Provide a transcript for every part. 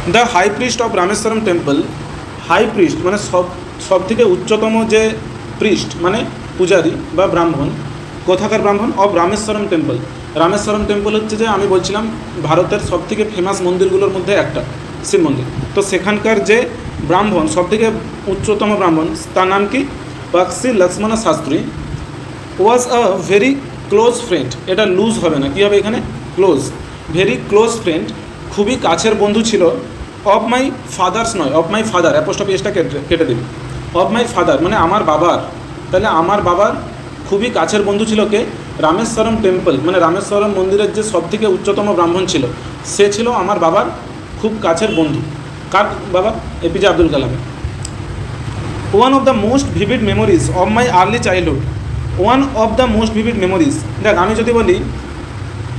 The high priest of Rameswaram temple, high priest মানে সব থেকে উচ্চতম যে প্রিস্ট মানে পূজারী বা ব্রাহ্মণ, কোথাকার ব্রাহ্মণ, of Rameswaram temple. Rameswaram temple হচ্ছে যে আমি বলছিলাম ভারতের সব থেকে ফেমাস মন্দিরগুলোর মধ্যে একটা শিব মন্দির। তো সেখানকার যে ব্রাহ্মণ সব থেকে উচ্চতম ব্রাহ্মণ তার নাম কি? বাক্সি লক্ষ্মণ শাস্ত্রী ওয়াজ আ ভেরি ক্লোজ ফ্রেন্ড, এটা লুজ হবে না, কী হবে এখানে? ক্লোজ, ভেরি ক্লোজ ফ্রেন্ড, খুবই কাছের বন্ধু ছিল। অফ মাই ফাদার্স নয়, অফ মাই ফাদার, অ্যাপোস্ট্রফি এসটা কেটে দেবে। অফ মাই ফাদার মানে আমার বাবার, তাহলে আমার বাবার খুবই কাছের বন্ধু ছিল কে? রামেশ্বরম টেম্পল মানে রামেশ্বরম মন্দিরের যে সব থেকে উচ্চতম ব্রাহ্মণ ছিল সে ছিল আমার বাবার খুব কাছের বন্ধু। কার বাবা? এপিজে আব্দুল কালামের। One of the most vivid memories of my early childhood, one of the most vivid memories, দেখ আমি যদি বলি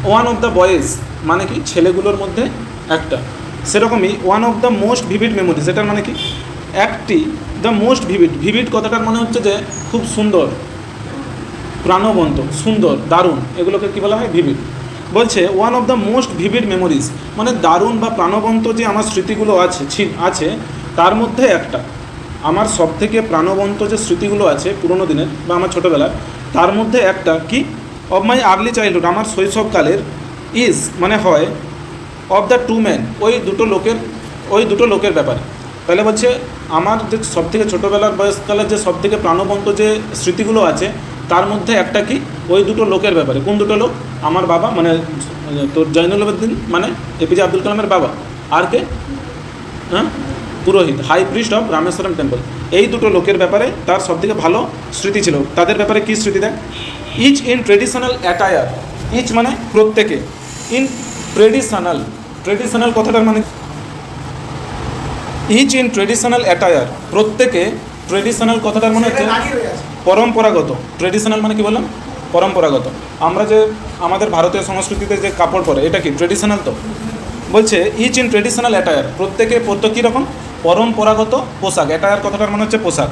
ওয়ান অফ দ্য বয়েজ মানে কি ছেলেগুলোর মধ্যে একটা, সেরকমই one of the most vivid memories এটার মানে কি? একটি, দ্য মোস্ট ভিভিড, ভিভিড কথাটার মানে হচ্ছে যে খুব সুন্দর, প্রাণবন্ত, সুন্দর, দারুণ, এগুলোকে কী বলা হয়? ভিভিড। বলছে one of the most vivid memories মানে দারুণ বা প্রাণবন্ত যে আমার স্মৃতিগুলো আছে তার মধ্যে একটা, আমার সব থেকে প্রাণবন্ত যে স্মৃতিগুলো আছে পুরোনো দিনের বা আমার ছোটোবেলার, তার মধ্যে একটা কি? অফ মাই আর্লি চাইল্ডহুড, আমার শৈশবকালের, ইজ মানে হয়, অফ দ্য টু ম্যান ওই দুটো লোকের ব্যাপারে। তাহলে বলছে আমার যে সব থেকে ছোটোবেলার বয়সকালের যে সব থেকে প্রাণবন্ত যে স্মৃতিগুলো আছে তার মধ্যে একটা কি? ওই দুটো লোকের ব্যাপারে। কোন দুটো লোক? আমার বাবা মানে তোর জয়নুল আবেদিন মানে এপিজে আব্দুল কালামের বাবা, আর কে? হ্যাঁ, পুরোহিত, high priest of Rameswaram temple, এই দুটো লোকের ব্যাপারে তার সবথেকে ভালো স্মৃতি ছিল। তাদের ব্যাপারে কী স্মৃতি দেয়? Each in traditional attire, each মানে প্রত্যেকে, ইন ট্রেডিশনাল কথাটার মানে ইচ ইন ট্রেডিশনাল অ্যাটায়ার, প্রত্যেকে, ট্রেডিশনাল কথাটার মানে হচ্ছে পরম্পরাগত। ট্রেডিশনাল মানে কি বললাম? পরম্পরাগত। আমরা যে আমাদের ভারতীয় সংস্কৃতিতে যে কাপড় পরে এটা কি ট্রেডিশনাল? তো বলছে ইচ ইন ট্রেডিশনাল অ্যাটায়ার, প্রত্যেকে কী রকম? পরম্পরাগত পোশাক। অ্যাটায়ার কথাটার মানে হচ্ছে পোশাক,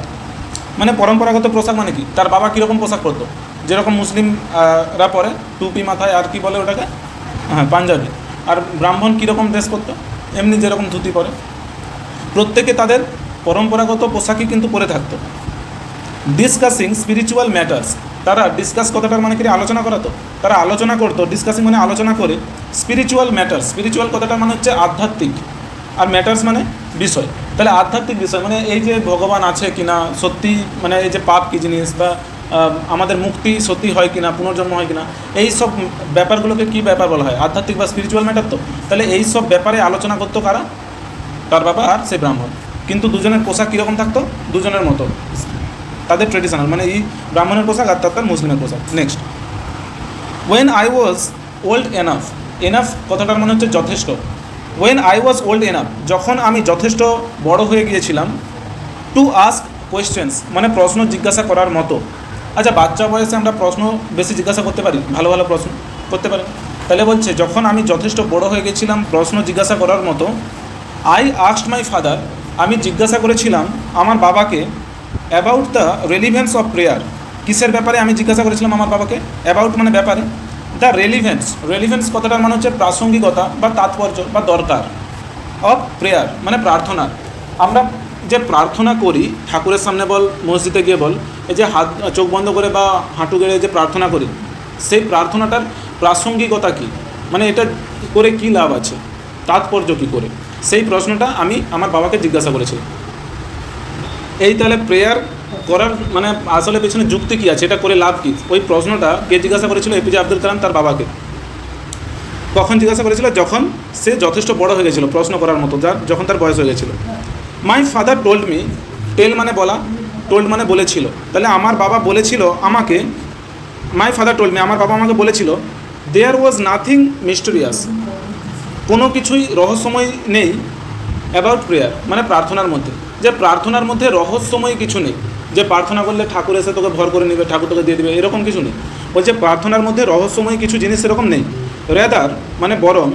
মানে পরম্পরাগত পোশাক মানে কি? তার বাবা কীরকম পোশাক পরতো? যেরকম মুসলিমরা পরে টুপি মাথায়, আর কি বলে ওটাকে? হ্যাঁ, পাঞ্জাবি। আর ব্রাহ্মণ কীরকম ড্রেস করতো? এমনি যেরকম ধুতি পরে। প্রত্যেকে তাদের পরম্পরাগত পোশাকই কিন্তু পরে থাকতো। ডিসকাসিং স্পিরিচুয়াল ম্যাটার্স, তারা ডিসকাস কথাটার মানে কি? আলোচনা করা। তো তারা আলোচনা করতো, ডিসকাসিং মানে আলোচনা করে। স্পিরিচুয়াল ম্যাটার্স, স্পিরিচুয়াল কথাটার মানে হচ্ছে আধ্যাত্মিক, আর ম্যাটার্স মানে বিষয়। তাহলে আধ্যাত্মিক বিষয় মানে এই যে ভগবান আছে কি না, সত্যি মানে এই যে পাপ কী জিনিস, বা আমাদের মুক্তি সত্যি হয় কিনা, পুনর্জন্ম হয় কিনা, এই সব ব্যাপারগুলোকে কী ব্যাপার বলা হয়? আধ্যাত্মিক বা স্পিরিচুয়াল ম্যাটার। তো তাহলে এই সব ব্যাপারে আলোচনা করতো কারা? তার বাবা আর সে ব্রাহ্মণ। কিন্তু দুজনের পোশাক কীরকম থাকতো? দুজনের মতো, তাদের ট্রেডিশনাল মানে এই ব্রাহ্মণের পোশাক আর তার মুসলিমের পোশাক। Next, when I was old enough, enough কথাটার মানে হচ্ছে যথেষ্ট। When I was old enough, যখন আমি যথেষ্ট বড় হয়ে গিয়েছিলাম। টু আস্ক কোয়েশ্চেন্স মানে প্রশ্ন জিজ্ঞাসা করার মতো। আচ্ছা, বাচ্চা বয়সে আমরা প্রশ্ন বেশি জিজ্ঞাসা করতে পারি, ভালো ভালো প্রশ্ন করতে পারি। তাহলে বলছে যখন আমি যথেষ্ট বড় হয়ে গেছিলাম প্রশ্ন জিজ্ঞাসা করার মতো। আই আস্কড মাই ফাদার, আমি জিজ্ঞাসা করেছিলাম আমার বাবাকে। About the relevance of prayer, কিসের ব্যাপারে আমি জিজ্ঞাসা করেছিলাম আমার বাবাকে? অ্যাবাউট মানে ব্যাপারে, দ্য রেলিভেন্স কথাটার মানে হচ্ছে প্রাসঙ্গিকতা বা তাৎপর্য বা দরকার, অফ প্রেয়ার মানে প্রার্থনা। আমরা যে প্রার্থনা করি ঠাকুরের সামনে বল, মসজিদে গিয়ে বল, এই যে চোখ বন্ধ করে বা হাঁটু গেড়ে যে প্রার্থনা করি, সেই প্রার্থনাটার প্রাসঙ্গিকতা কী, মানে এটা করে কী লাভ আছে, তাৎপর্য কী করে, সেই প্রশ্নটা আমি আমার বাবাকে জিজ্ঞাসা করেছিলাম। এই তাহলে প্রেয়ার করার মানে আসলে পেছনে যুক্তি কী আছে, এটা করে লাভ কী, ওই প্রশ্নটা কে জিজ্ঞাসা করেছিল? এপিজে আব্দুল কালাম তার বাবাকে। কখন জিজ্ঞাসা করেছিল? যখন সে যথেষ্ট বড় হয়ে গেছিলো প্রশ্ন করার মতো, যখন তার বয়স হয়ে গেছিলো। মাই ফাদার টোল্ড মি, টেল মানে বলা, টোল্ড মানে বলেছিল। তাহলে আমার বাবা বলেছিল আমাকে, মাই ফাদার টোল্ড মি, আমার বাবা আমাকে বলেছিল, দেয়ার ওয়াজ নাথিং মিস্টেরিয়াস, কোনো কিছুই রহস্যময় নেই, অ্যাবাউট প্রেয়ার মানে প্রার্থনার মধ্যে, যে প্রার্থনার মধ্যে রহস্যময় কিছু নেই, যে প্রার্থনা করলে ঠাকুর এসে তোকে ভর করে নেবে, ঠাকুর তোকে দিয়ে দেবে, এরকম কিছু নেই। বলছে প্রার্থনার মধ্যে রহস্যময় কিছু জিনিস এরকম নেই। রেদার মানে বরং,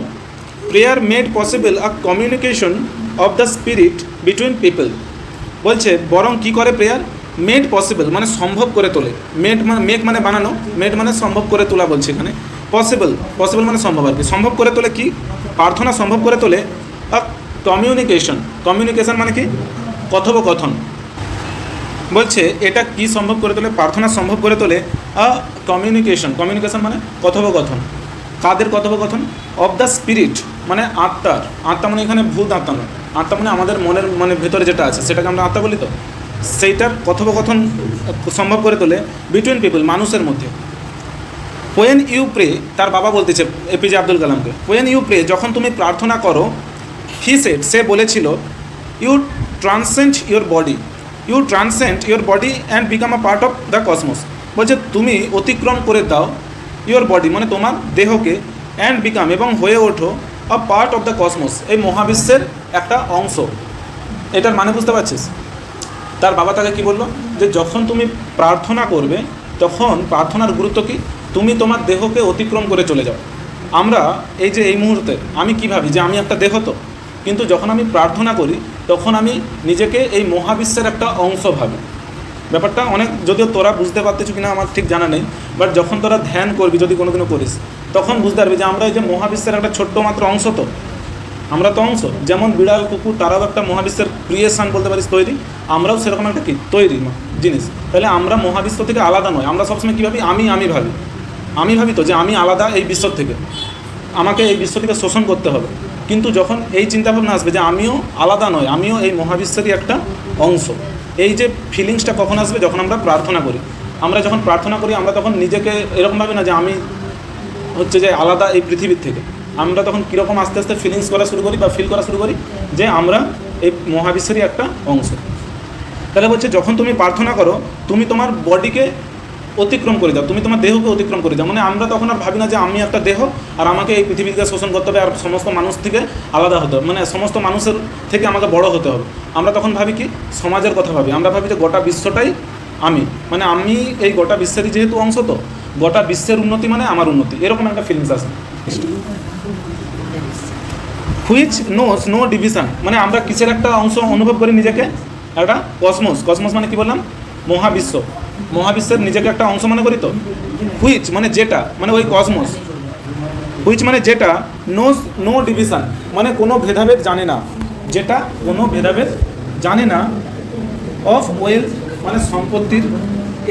prayer made possible a communication of the spirit between people. বলছে বরং কী করে প্রেয়ার? মেড পসিবল মানে সম্ভব করে তোলে। মেক মানে বানানো, মেড মানে সম্ভব করে তোলা বলছে এখানে। পসিবল মানে সম্ভব, আর কি সম্ভব করে তোলে কি? প্রার্থনা সম্ভব করে তোলে কমিউনিকেশন। কমিউনিকেশন মানে কি? কথোপকথন। বলছে এটা কি সম্ভব করে তোলে? প্রার্থনা সম্ভব করে তোলে কমিউনিকেশন। কমিউনিকেশন মানে কথোপকথন। কাদের কথোপকথন? অফ দ্য স্পিরিট মানে আত্মার। আত্মা মানে এখানে ভূত আত্মা নয়, আত্মা মানে আমাদের মনের মানে ভেতরে যেটা আছে সেটাকে আমরা আত্মা বলি। তো সেইটার কথোপকথন সম্ভব করে তোলে বিটুইন পিপল, মানুষের মধ্যে। ওয়েন ইউ প্রে, তার বাবা বলতেছে এপিজে আব্দুল কালামকে, ওয়েন ইউ প্রে, যখন তুমি প্রার্থনা করো, হি সেড, সে বলেছিল, you transcend your body, you transcend your body and become a part of the cosmos. বলছে তুমি অতিক্রম করে দাও ইউর বডি মানে তোমার দেহকে, অ্যান্ড বিকাম এবং হয়ে ওঠো আ পার্ট অফ দ্য কসমস, এই মহাবিশ্বের একটা অংশ। এটার মানে বুঝতে পারছিস? তার বাবা তাকে কী বললো, যে যখন তুমি প্রার্থনা করবে তখন প্রার্থনার গুরুত্ব কী, তুমি তোমার দেহকে অতিক্রম করে চলে যাও। আমরা এই যে এই মুহূর্তে আমি কী ভাবি যে আমি একটা দেহ, তো কিন্তু যখন আমি প্রার্থনা করি তখন আমি নিজেকে এই মহাবিশ্বের একটা অংশ ভাবি। ব্যাপারটা অনেক, যদিও তোরা বুঝতে পারতেছ কিনা আমার ঠিক জানা নেই, বাট যখন তোরা ধ্যান করবি, যদি কোনোদিনও করিস, তখন বুঝতে পারবি যে আমরা এই যে মহাবিশ্বের একটা ছোট্ট মাত্র অংশ। তো আমরা তো অংশ, যেমন বিড়াল কুকুর তারাও একটা মহাবিশ্বের ক্রিয়েশন বলতে পারিস, তৈরি। আমরাও সেরকম একটা কি তৈরি জিনিস। তাহলে আমরা মহাবিশ্ব থেকে আলাদা নয়। আমরা সবসময় কী ভাবি? আমি ভাবি। আমি ভাবি তো যে আমি আলাদা এই বিশ্ব থেকে, আমাকে এই বিশ্ব থেকে শোষণ করতে হবে। কিন্তু যখন এই চিন্তাভাবনা আসবে যে আমিও আলাদা নয়, আমিও এই মহাবিশ্বেরই একটা অংশ, এই যে ফিলিংসটা কখন আসবে? যখন আমরা প্রার্থনা করি। আমরা যখন প্রার্থনা করি আমরা তখন নিজেকে এরকম ভাবি না যে আমি হচ্ছে যে আলাদা এই পৃথিবীর থেকে। আমরা তখন কীরকম আস্তে আস্তে ফিলিংস করা শুরু করি বা ফিল করা শুরু করি যে আমরা এই মহাবিশ্বেরই একটা অংশ। তাহলে বলছে যখন তুমি প্রার্থনা করো তুমি তোমার বডিকে অতিক্রম করে যাও, তুমি তোমার দেহকে অতিক্রম করে যাও। মানে আমরা তখন আর ভাবি না যে আমি একটা দেহ আর আমাকে এই পৃথিবীকে শোষণ করতে হবে আর সমস্ত মানুষ থেকে আলাদা হতে হবে, মানে সমস্ত মানুষের থেকে আমাকে বড় হতে হবে। আমরা তখন ভাবি কি? সমাজের কথা ভাবি। আমরা ভাবি যে গোটা বিশ্বটাই আমি, মানে আমি এই গোটা বিশ্বেরই যেহেতু অংশ, তো গোটা বিশ্বের উন্নতি মানে আমার উন্নতি, এরকম একটা ফিলিংস আসে। হুইচ নোস নো ডিভিশন, মানে আমরা কিসের একটা অংশ অনুভব করি নিজেকে? একটা কসমস। কসমস মানে কি বললাম? মহাবিশ্ব। মহাবিশ্বের নিজেকে একটা অংশ মনে করি। তো হুইচ মানে যেটা, মানে ওই কসমস। হুইচ মানে যেটা, নোস নো ডিভিশন মানে কোনো ভেদাভেদ জানে না, যেটা কোনো ভেদাভেদ জানে না। অফ ওয়েলথ মানে সম্পত্তির,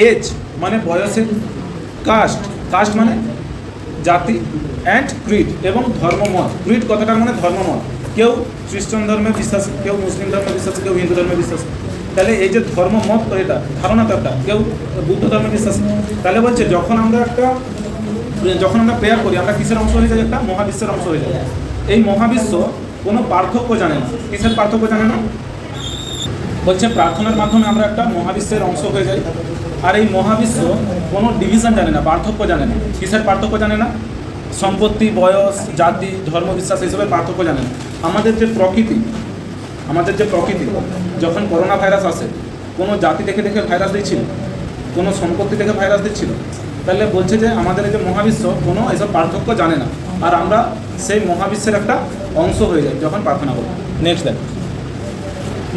এজ মানে বয়সের, কাস্ট, কাস্ট মানে জাতি, অ্যান্ড ক্রিড এবং ধর্মমত। ক্রিড কথাটার মানে ধর্মমত। কেউ খ্রিস্টান ধর্মে বিশ্বাসী, কেউ মুসলিম ধর্মে বিশ্বাসী, কেউ হিন্দু ধর্মে বিশ্বাসী। তাহলে এই যে ধর্মমত, তো এটা ধারণা, তো একটা কেউ বুদ্ধ ধর্মে বিশ্বাসী। তাহলে বলছে যখন আমরা প্রেয়ার করি আমরা কিসের অংশ হয়ে যাই? একটা মহাবিশ্বের অংশ হয়ে যায়। এই মহাবিশ্ব কোনো পার্থক্য জানে না। কিসের পার্থক্য জানে না? বলছে প্রার্থনার মাধ্যমে আমরা একটা মহাবিশ্বের অংশ হয়ে যাই। আর এই মহাবিশ্ব কোনো ডিভিশন জানে না, পার্থক্য জানে না। কিসের পার্থক্য জানে না? সম্পত্তি, বয়স, জাতি, ধর্ম, বিশ্বাস এইসবের পার্থক্য জানে না। আমাদের যে প্রকৃতি যখন করোনা ভাইরাস আসে, কোনো জাতি দেখে ভাইরাস দিচ্ছিল, কোনো সম্পত্তি দেখে ভাইরাস দিচ্ছিল। তাহলে বলছে যে আমাদের এই যে মহাবিশ্ব কোনো এসব পার্থক্য জানে না, আর আমরা সেই মহাবিশ্বের একটা অংশ হয়ে যাই যখন প্রার্থনা করি। নেক্সট দেখ,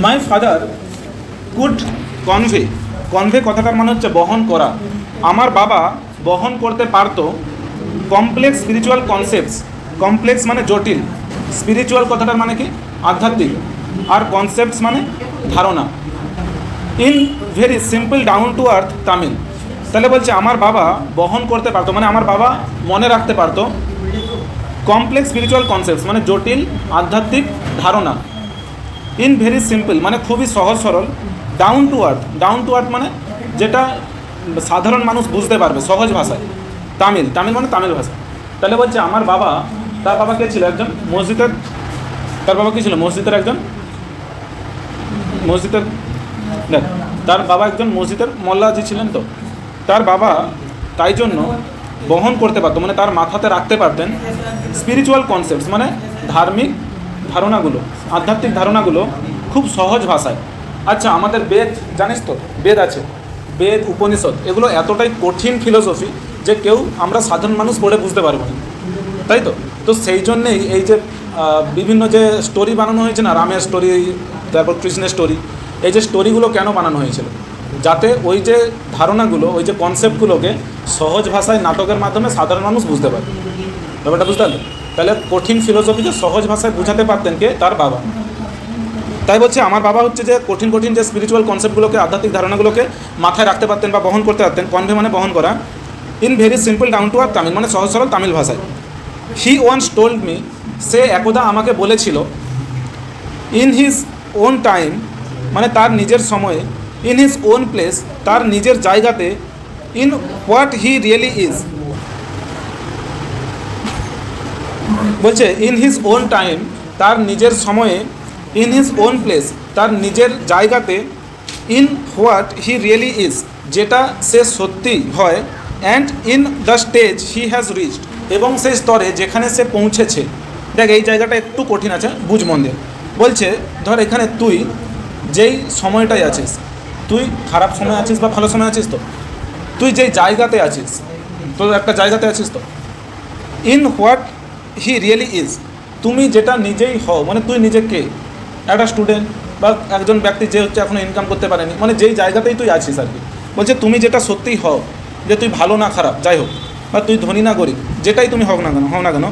মাই ফাদার কুড কনভে কথাটার মানে হচ্ছে বহন করা। আমার বাবা বহন করতে পারতো কমপ্লেক্স স্পিরিচুয়াল কনসেপ্টস। কমপ্লেক্স মানে জটিল, স্পিরিচুয়াল কথাটার মানে কি? আধ্যাত্মিক, আর কনসেপ্টস মানে ধারণা। In very simple down to earth Tamil. তাহলে বলছে আমার বাবা বহন করতে পারতো, মানে আমার বাবা মনে রাখতে পারতো কমপ্লেক্স স্পিরিচুয়াল কনসেপ্টস মানে জটিল আধ্যাত্মিক ধারণা। ইন ভেরি সিম্পল মানে খুবই সহজ সরল। ডাউন টু আর্থ মানে যেটা সাধারণ মানুষ বুঝতে পারবে সহজ ভাষায়। তামিল মানে তামিল ভাষা। তাহলে বলছে আমার বাবা, তার বাবা কে ছিল? একজন মসজিদের, তার বাবা কী ছিল? মসজিদের তার বাবা একজন মসজিদের মোল্লাজি ছিলেন। তো তার বাবা তাই জন্য বহন করতে পারতো, মানে তার মাথাতে রাখতে পারতেন স্পিরিচুয়াল কনসেপ্টস মানে ধার্মিক ধারণাগুলো, আধ্যাত্মিক ধারণাগুলো খুব সহজ ভাষায়। আচ্ছা, আমাদের বেদ জানিস তো? বেদ আছে, বেদ, উপনিষদ, এগুলো এতটাই কঠিন ফিলোসফি যে কেউ আমরা সাধারণ মানুষ পড়ে বুঝতে পারবো না, তাই তো? তো সেই জন্যেই এই যে বিভিন্ন যে স্টোরি বানানো হয়েছে না, রামের স্টোরি, তারপর কৃষ্ণের স্টোরি, এই যে স্টোরিগুলো কেন বানানো হয়েছিল? যাতে ওই যে ধারণাগুলো, ওই যে কনসেপ্টগুলোকে সহজ ভাষায় নাটকের মাধ্যমে সাধারণ মানুষ বুঝতে পারে। ব্যাপারটা বুঝতে পারলে? তাহলে কঠিন ফিলোসফিকে সহজ ভাষায় বোঝাতে পারতেন কে? তার বাবা। তাই বলছে আমার বাবা হচ্ছে যে কঠিন কঠিন যে স্পিরিচুয়াল কনসেপ্টগুলোকে, আধ্যাত্মিক ধারণাগুলোকে মাথায় রাখতে পারতেন বা বহন করতে পারতেন। কনভে মানে বহন করা, in very simple down to earth Tamil, মানে সহজ সরল তামিল ভাষায়। হি ওয়ান্স টোল্ড মি, সে একদা আমাকে বলেছিল, ইন হিজ ওন টাইম, মানে তার নিজের সময়ে, ইন হিজ ওন প্লেস, তার নিজের জায়গাতে, in what he really is, বলছে ইন হিজ ওন টাইম, তার নিজের সময়ে, ইন হিজ ওন প্লেস, তার নিজের জায়গাতে, in what he really is, যেটা সে সত্যি হয়, and in the stage he has reached, এবং সেই স্তরে যেখানে সে পৌঁছেছে। দেখ এই জায়গাটা একটু কঠিন আছে, বুঝ মন দিয়ে। বলছে ধর এখানে তুই যেই সময়টায় আছিস, তুই খারাপ সময় আছিস বা ভালো সময় আছিস, তো তুই যেই জায়গাতে আছিস, তোর একটা জায়গাতে আছিস, তো in what he really is, তুমি যেটা নিজেই হও, মানে তুই নিজেকে একটা স্টুডেন্ট বা একজন ব্যক্তি যে হচ্ছে এখনও ইনকাম করতে পারেনি, মানে যেই জায়গাতেই তুই আছিস আর কি। বলছে তুমি যেটা সত্যিই হও, যে তুই ভালো না খারাপ যাই হোক, বা তুই ধনী না গরিব, যেটাই তুমি হও না কেন,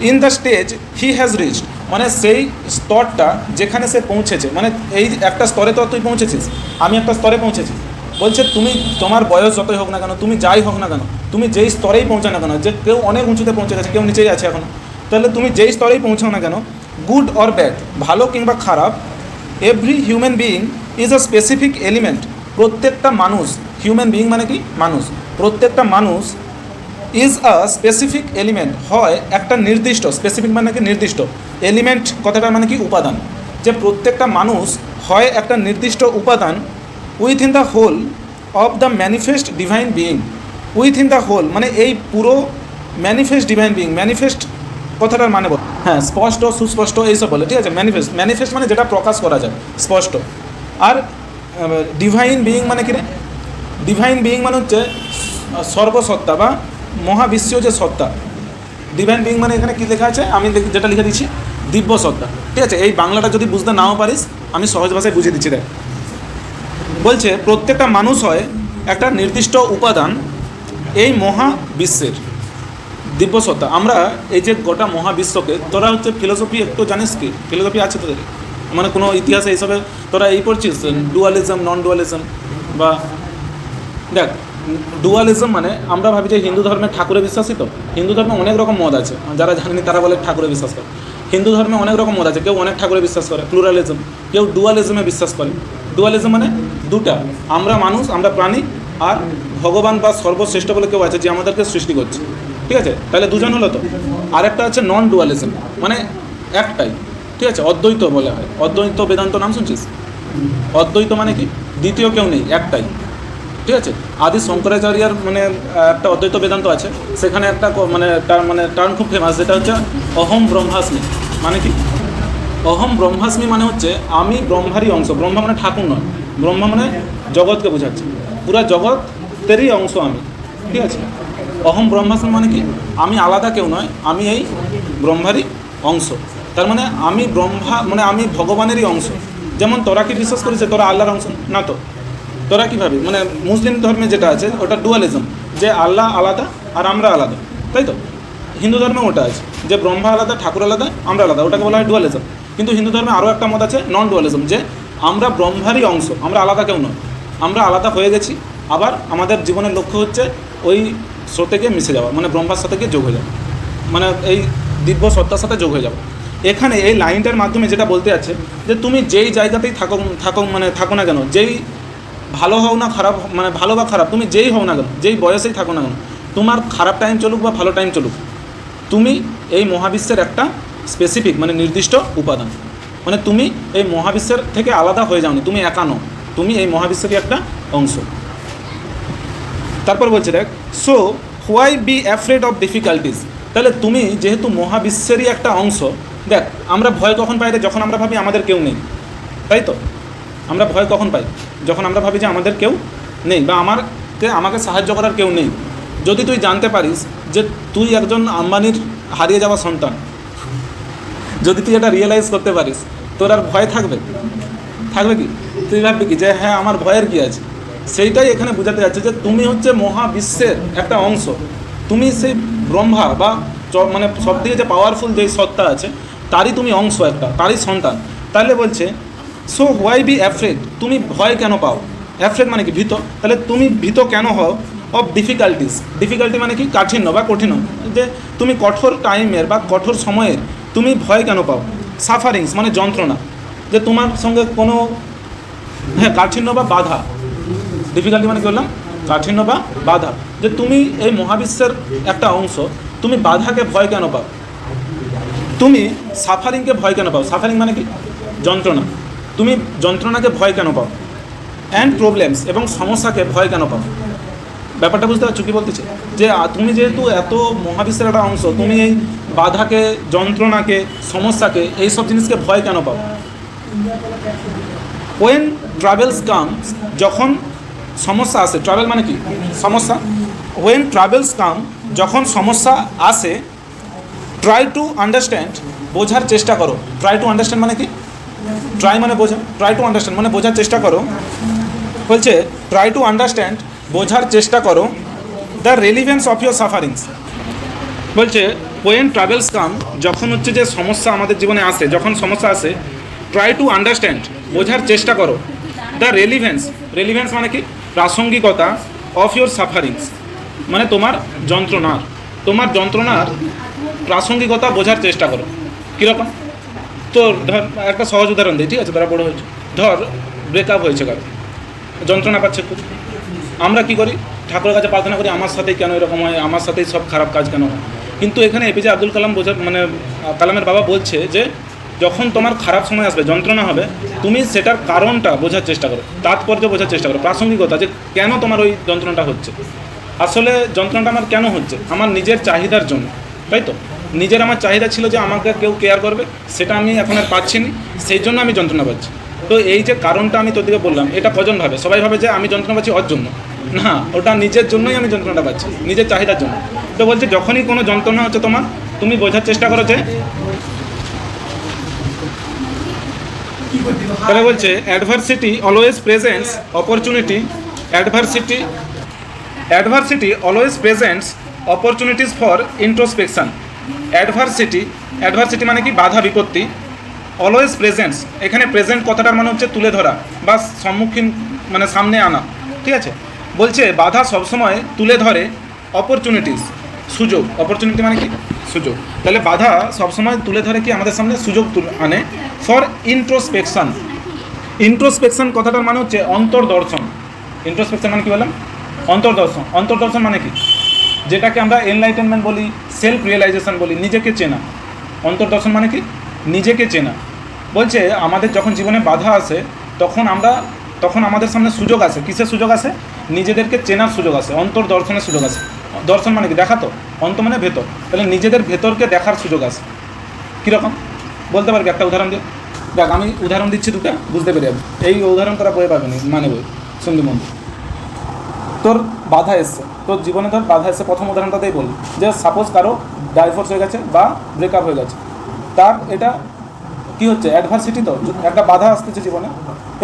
in the stage he has reached, মানে সেই স্তরটা যেখানে সে পৌঁছেছে, মানে এই একটা স্তরে তো তুই পৌঁছেছিস, আমি একটা স্তরে পৌঁছেছি। বলছে তুমি তোমার বয়স যতই হোক না কেন, তুমি যাই হোক না কেন, তুমি যেই স্তরেই পৌঁছাও না কেন, যে কেউ অনেক উঁচুতে পৌঁছে গেছে, কেউ নিচেই আছে এখনও, তাহলে তুমি যেই স্তরেই পৌঁছাও না কেন, গুড অর ব্যাড, ভালো কিংবা খারাপ, every human being is a specific element, প্রত্যেকটা মানুষ, হিউম্যান বিইং মানে কি মানুষ, প্রত্যেকটা মানুষ ইজ আ স্পেসিফিক এলিমেন্ট, হয় একটা নির্দিষ্ট, স্পেসিফিক মানে কি নির্দিষ্ট, এলিমেন্ট কথাটার মানে কি উপাদান, যে প্রত্যেকটা মানুষ হয় একটা নির্দিষ্ট উপাদান, within the whole of the manifest divine being, within the whole মানে এই পুরো ম্যানিফেস্ট ডিভাইন বিইং, ম্যানিফেস্ট কথাটার মানে বল, হ্যাঁ স্পষ্ট সুস্পষ্ট এইসব বলে, ঠিক আছে। ম্যানিফেস্ট, ম্যানিফেস্ট মানে যেটা প্রকাশ করা যায়, স্পষ্ট। আর ডিভাইন বিইং মানে কি রে, ডিভাইন বিইং মানে হচ্ছে সর্বসত্তা বা মহাবিশ্বীয় যে সত্তা। ডিভাইন বিইং মানে এখানে কী লেখা আছে, আমি যেটা লিখে দিচ্ছি দিব্য সত্তা, ঠিক আছে। এই বাংলাটা যদি বুঝতে নাও পারিস, আমি সহজ ভাষায় বুঝিয়ে দিচ্ছি। দেখ বলছে প্রত্যেকটা মানুষ হয় একটা নির্দিষ্ট উপাদান এই মহাবিশ্বের, দিব্য সত্তা। আমরা এই যে গোটা মহাবিশ্বকে, তোরা হচ্ছে ফিলোসফি একটু জানিস কি, ফিলোসফি আছে তোদের, মানে কোনো ইতিহাসে এইসবে তোরা এই পড়ছিস, ডুয়ালিজম নন ডুয়ালিজম, বা দেখ ডুয়ালিজম মানে আমরা ভাবি যে হিন্দু ধর্মে ঠাকুরে বিশ্বাসী, তো হিন্দু ধর্মে অনেক রকম মত আছে, যারা জানেনি তারা বলে ঠাকুরে বিশ্বাস করে। হিন্দু ধর্মে অনেক রকম মত আছে, কেউ অনেক ঠাকুরে বিশ্বাস করে, প্লুরালিজম, কেউ ডুয়ালিজমে বিশ্বাস করে। ডুয়ালিজম মানে দুটা, আমরা মানুষ, আমরা প্রাণী, আর ভগবান বা সর্বশ্রেষ্ঠ বলে কেউ আছে যে আমাদেরকে সৃষ্টি করছে, ঠিক আছে। তাহলে দুজন হলো তো। আরেকটা আছে নন ডুয়ালিজম, মানে একটাই, ঠিক আছে, অদ্বৈত বলে হয়। অদ্বৈত বেদান্ত নাম শুনছিস? অদ্বৈত মানে কি দ্বিতীয় কেউ নেই, একটাই, ঠিক আছে। আদি শঙ্করাচার্যের মানে একটা অদ্বৈত বেদান্ত আছে, সেখানে একটা মানে টার্ম খুব ফেমাস, যেটা হচ্ছে অহম ব্রহ্মাস্মি। মানে কি অহম ব্রহ্মাস্মি মানে হচ্ছে আমি ব্রহ্মারই অংশ। ব্রহ্মা মানে ঠাকুর নয়, ব্রহ্মা মানে জগৎকে বোঝাচ্ছে, পুরা জগতেরই অংশ আমি, ঠিক আছে। অহম ব্রহ্মাস্মি মানে কি আমি আলাদা কেউ নয়, আমি এই ব্রহ্মারই অংশ। তার মানে আমি ব্রহ্মা মানে আমি ভগবানেরই অংশ। যেমন তোরা কি বিশ্বাস করিস তোরা আল্লাহর অংশ না? তো তোরা কী ভাবি, মানে মুসলিম ধর্মে যেটা আছে ওটা ডুয়ালিজম, যে আল্লাহ আলাদা আর আমরা আলাদা, তাই তো। হিন্দু ধর্মে ওটা আছে যে ব্রহ্মা আলাদা, ঠাকুর আলাদা, আমরা আলাদা, ওটাকে বলা হয় ডুয়ালিজম। কিন্তু হিন্দু ধর্মে আরও একটা মত আছে নন ডুয়ালিজম, যে আমরা ব্রহ্মারই অংশ, আমরা আলাদা কেউ নয়, আমরা আলাদা হয়ে গেছি, আবার আমাদের জীবনের লক্ষ্য হচ্ছে ওই স্রোতে গিয়ে মিশে যাওয়া, মানে ব্রহ্মার সাথে গিয়ে যোগ হয়ে যাওয়া, মানে এই দিব্য সত্তার সাথে যোগ হয়ে যাওয়া। এখানে এই লাইনটার মাধ্যমে যেটা বলতে আছে যে তুমি যেই জায়গাতেই থাকো না কেন, যেই ভালো হও না খারাপ, মানে ভালো বা খারাপ, তুমি যেই হও না কেন, যেই বয়সেই থাকো না কেন, তোমার খারাপ টাইম চলুক বা ভালো টাইম চলুক, তুমি এই মহাবিশ্বের একটা স্পেসিফিক মানে নির্দিষ্ট উপাদান, মানে তুমি এই মহাবিশ্বের থেকে আলাদা হয়ে যাওনি, তুমি একা নও, তুমি এই মহাবিশ্বেরই একটা অংশ। তারপর বলছে দেখ, so why be afraid of difficulties, তাহলে তুমি যেহেতু মহাবিশ্বেরই একটা অংশ, দেখ আমরা ভয় কখন পাই রে? যখন আমরা ভাবি আমাদের কেউ নেই, তাই তো। আমরা ভয় কখন পাই? যখন আমরা ভাবি যে আমাদের কেউ নেই বা আমাকে সাহায্য করার কেউ নেই। যদি তুই জানতে পারিস যে তুই একজন আম্বানির হারিয়ে যাওয়া সন্তান, যদি তুই এটা রিয়েলাইজ করতে পারিস, তোর আর ভয় থাকবে কি? তুই ভাববি কি যে হ্যাঁ আমার ভয়ের কী আছে? সেইটাই এখানে বোঝাতে যাচ্ছে যে তুমি হচ্ছে মহাবিশ্বের একটা অংশ, তুমি সেই ব্রহ্মা বা মানে সবথেকে যে পাওয়ারফুল যেই সত্তা আছে তারই তুমি অংশ, একটা তারই সন্তান। তাহলে বলছে সো হোয়াই বি অ্যাফ্রেড, তুমি ভয় কেন পাও? অ্যাফ্রেড মানে কি ভীত, তাহলে তুমি ভীত কেন হও? অফ ডিফিকাল্টিস, ডিফিকাল্টি মানে কি কাঠিন্য বা কঠিন, যে তুমি কঠোর টাইমের বা কঠোর সময়ের তুমি ভয় কেন পাও? সাফারিংস মানে যন্ত্রণা, যে তোমার সঙ্গে কোনো কাঠিন্য বা বাধা, ডিফিকাল্টি মানে কি বললাম? কাঠিন্য বা বাধা, যে তুমি এই মহাবিশ্বের একটা অংশ, তুমি বাধাকে ভয় কেন পাও? তুমি সাফারিংকে ভয় কেন পাও? সাফারিং মানে কি যন্ত্রণা, তুমি যন্ত্রণাকে ভয় কেন পাও? অ্যান্ড প্রবলেমস, এবং সমস্যাকে ভয় কেন পাও? ব্যাপারটা বুঝতে পারছো কী বলতেছে? যে তুমি যেহেতু এত মহাবিশ্বের একটা অংশ, তুমি এই বাধাকে, যন্ত্রণাকে, সমস্যাকে, এইসব জিনিসকে ভয় কেন পাও? ওয়েন ট্রাভেলস কামস, যখন সমস্যা আসে, ট্রাভেল মানে কি সমস্যা, ওয়েন ট্রাভেলস কাম, যখন সমস্যা আসে, ট্রাই টু আন্ডারস্ট্যান্ড, বোঝার চেষ্টা করো। ট্রাই টু আন্ডারস্ট্যান্ড মানে কি? ট্রাই মানে বোঝা, ট্রাই টু আন্ডারস্ট্যান্ড মানে বোঝার চেষ্টা করো। বলছে ট্রাই টু আন্ডারস্ট্যান্ড, বোঝার চেষ্টা করো the relevance of your sufferings. বলছে ওয়েন ট্রাভেলস কাম, যখন হচ্ছে যে সমস্যা আমাদের জীবনে আসে, যখন সমস্যা আসে, ট্রাই টু আন্ডারস্ট্যান্ড, বোঝার চেষ্টা করো দ্য রেলিভেন্স, রেলিভেন্স মানে কি প্রাসঙ্গিকতা, অফ ইয়োর সাফারিংস মানে তোমার যন্ত্রণার, তোমার যন্ত্রণার প্রাসঙ্গিকতা বোঝার চেষ্টা করো। কীরকম? তো ধর একটা সহজ উদাহরণ দিই, ঠিক আছে? তারা বড় হয়েছে, ধর ব্রেকআপ হয়েছে, কারো যন্ত্রণা পাচ্ছে খুব, আমরা কি করি? ঠাকুরের কাছে প্রার্থনা করি, আমার সাথেই কেন এরকম হয়, আমার সাথেই সব খারাপ কাজ কেন হয়? কিন্তু এখানে এপিজে আব্দুল কালাম মানে কালামের বাবা বলছে যে যখন তোমার খারাপ সময় আসবে, যন্ত্রণা হবে, তুমি সেটার কারণটা বোঝার চেষ্টা করো, তাৎপর্য বোঝার চেষ্টা করো, প্রাসঙ্গিকতা, যে কেন তোমার ওই যন্ত্রণাটা হচ্ছে। আসলে যন্ত্রণাটা আমার কেন হচ্ছে? আমার নিজের চাহিদার জন্য, তাই তো? নিজের আমার চাহিদা ছিল যে আমাকে কেউ কেয়ার করবে, সেটা আমি এখন আর পাচ্ছি না, সেই জন্য আমি যন্ত্রণা পাচ্ছি। তো এই যে কারণটা আমি তোদেরকে বললাম, এটা কজন ভাবে? সবাই ভাবে যে আমি যন্ত্রণা পাচ্ছি ওর জন্য, না, ওটা নিজের জন্যই আমি যন্ত্রণাটা পাচ্ছি, নিজের চাহিদার জন্য। তো বলছে যখনই কোনো যন্ত্রণা হচ্ছে তোমার, তুমি বোঝার চেষ্টা করো যে, তাহলে বলছে adversity always presents opportunity, adversity always presents opportunities for introspection. Adversity মানে কি বাধা বিপত্তি, অলওয়েজ প্রেজেন্টস, এখানে প্রেজেন্ট কথাটার মানে হচ্ছে তুলে ধরা বা সম্মুখীন মানে সামনে আনা, ঠিক আছে? বলছে বাধা সবসময় তুলে ধরে অপরচুনিটিস, সুযোগ, অপরচুনিটি মানে কি সুযোগ, তাহলে বাধা সবসময় তুলে ধরে কি আমাদের সামনে সুযোগ আনে ফর ইন্ট্রোস্পেকশন। ইন্ট্রোস্পেকশন কথাটার মানে হচ্ছে অন্তর্দর্শন। ইন্ট্রোস্পেকশন মানে কি বললাম? অন্তর্দর্শন। অন্তর্দর্শন মানে কি? যেটাকে আমরা এনলাইটেনমেন্ট বলি, সেলফ রিয়েলাইজেশন বলি, নিজেকে চেনা। অন্তর্দর্শন মানে কি? নিজেকে চেনা। বলছে আমাদের যখন জীবনে বাধা আসে, তখন আমাদের সামনে সুযোগ আসে। কিসের সুযোগ আসে? নিজেদেরকে চেনার সুযোগ আসে, অন্তর্দর্শনের সুযোগ আসে। দর্শন মানে কি? দেখা তো, অন্ত মানে ভেতর, তাহলে নিজেদের ভেতরকে দেখার সুযোগ আসে। কীরকম বলতে পারবি? একটা উদাহরণ দিয়ে দেখ, আমি উদাহরণ দিচ্ছি দুটা, বুঝতে পেরে যাবি। এই উদাহরণ তারা বয়ে পাবে না, মানে বই শুনবি মন। তোর বাধা এসছে, তোর জীবনে ধর বাধা এসছে, প্রথম উদাহরণটাতেই বলি যে সাপোজ কারো ডাইভোর্স হয়ে গেছে বা ব্রেকআপ হয়ে গেছে, তার এটা কি হচ্ছে? অ্যাডভার্সিটি, তো একটা বাধা আসতেছে জীবনে।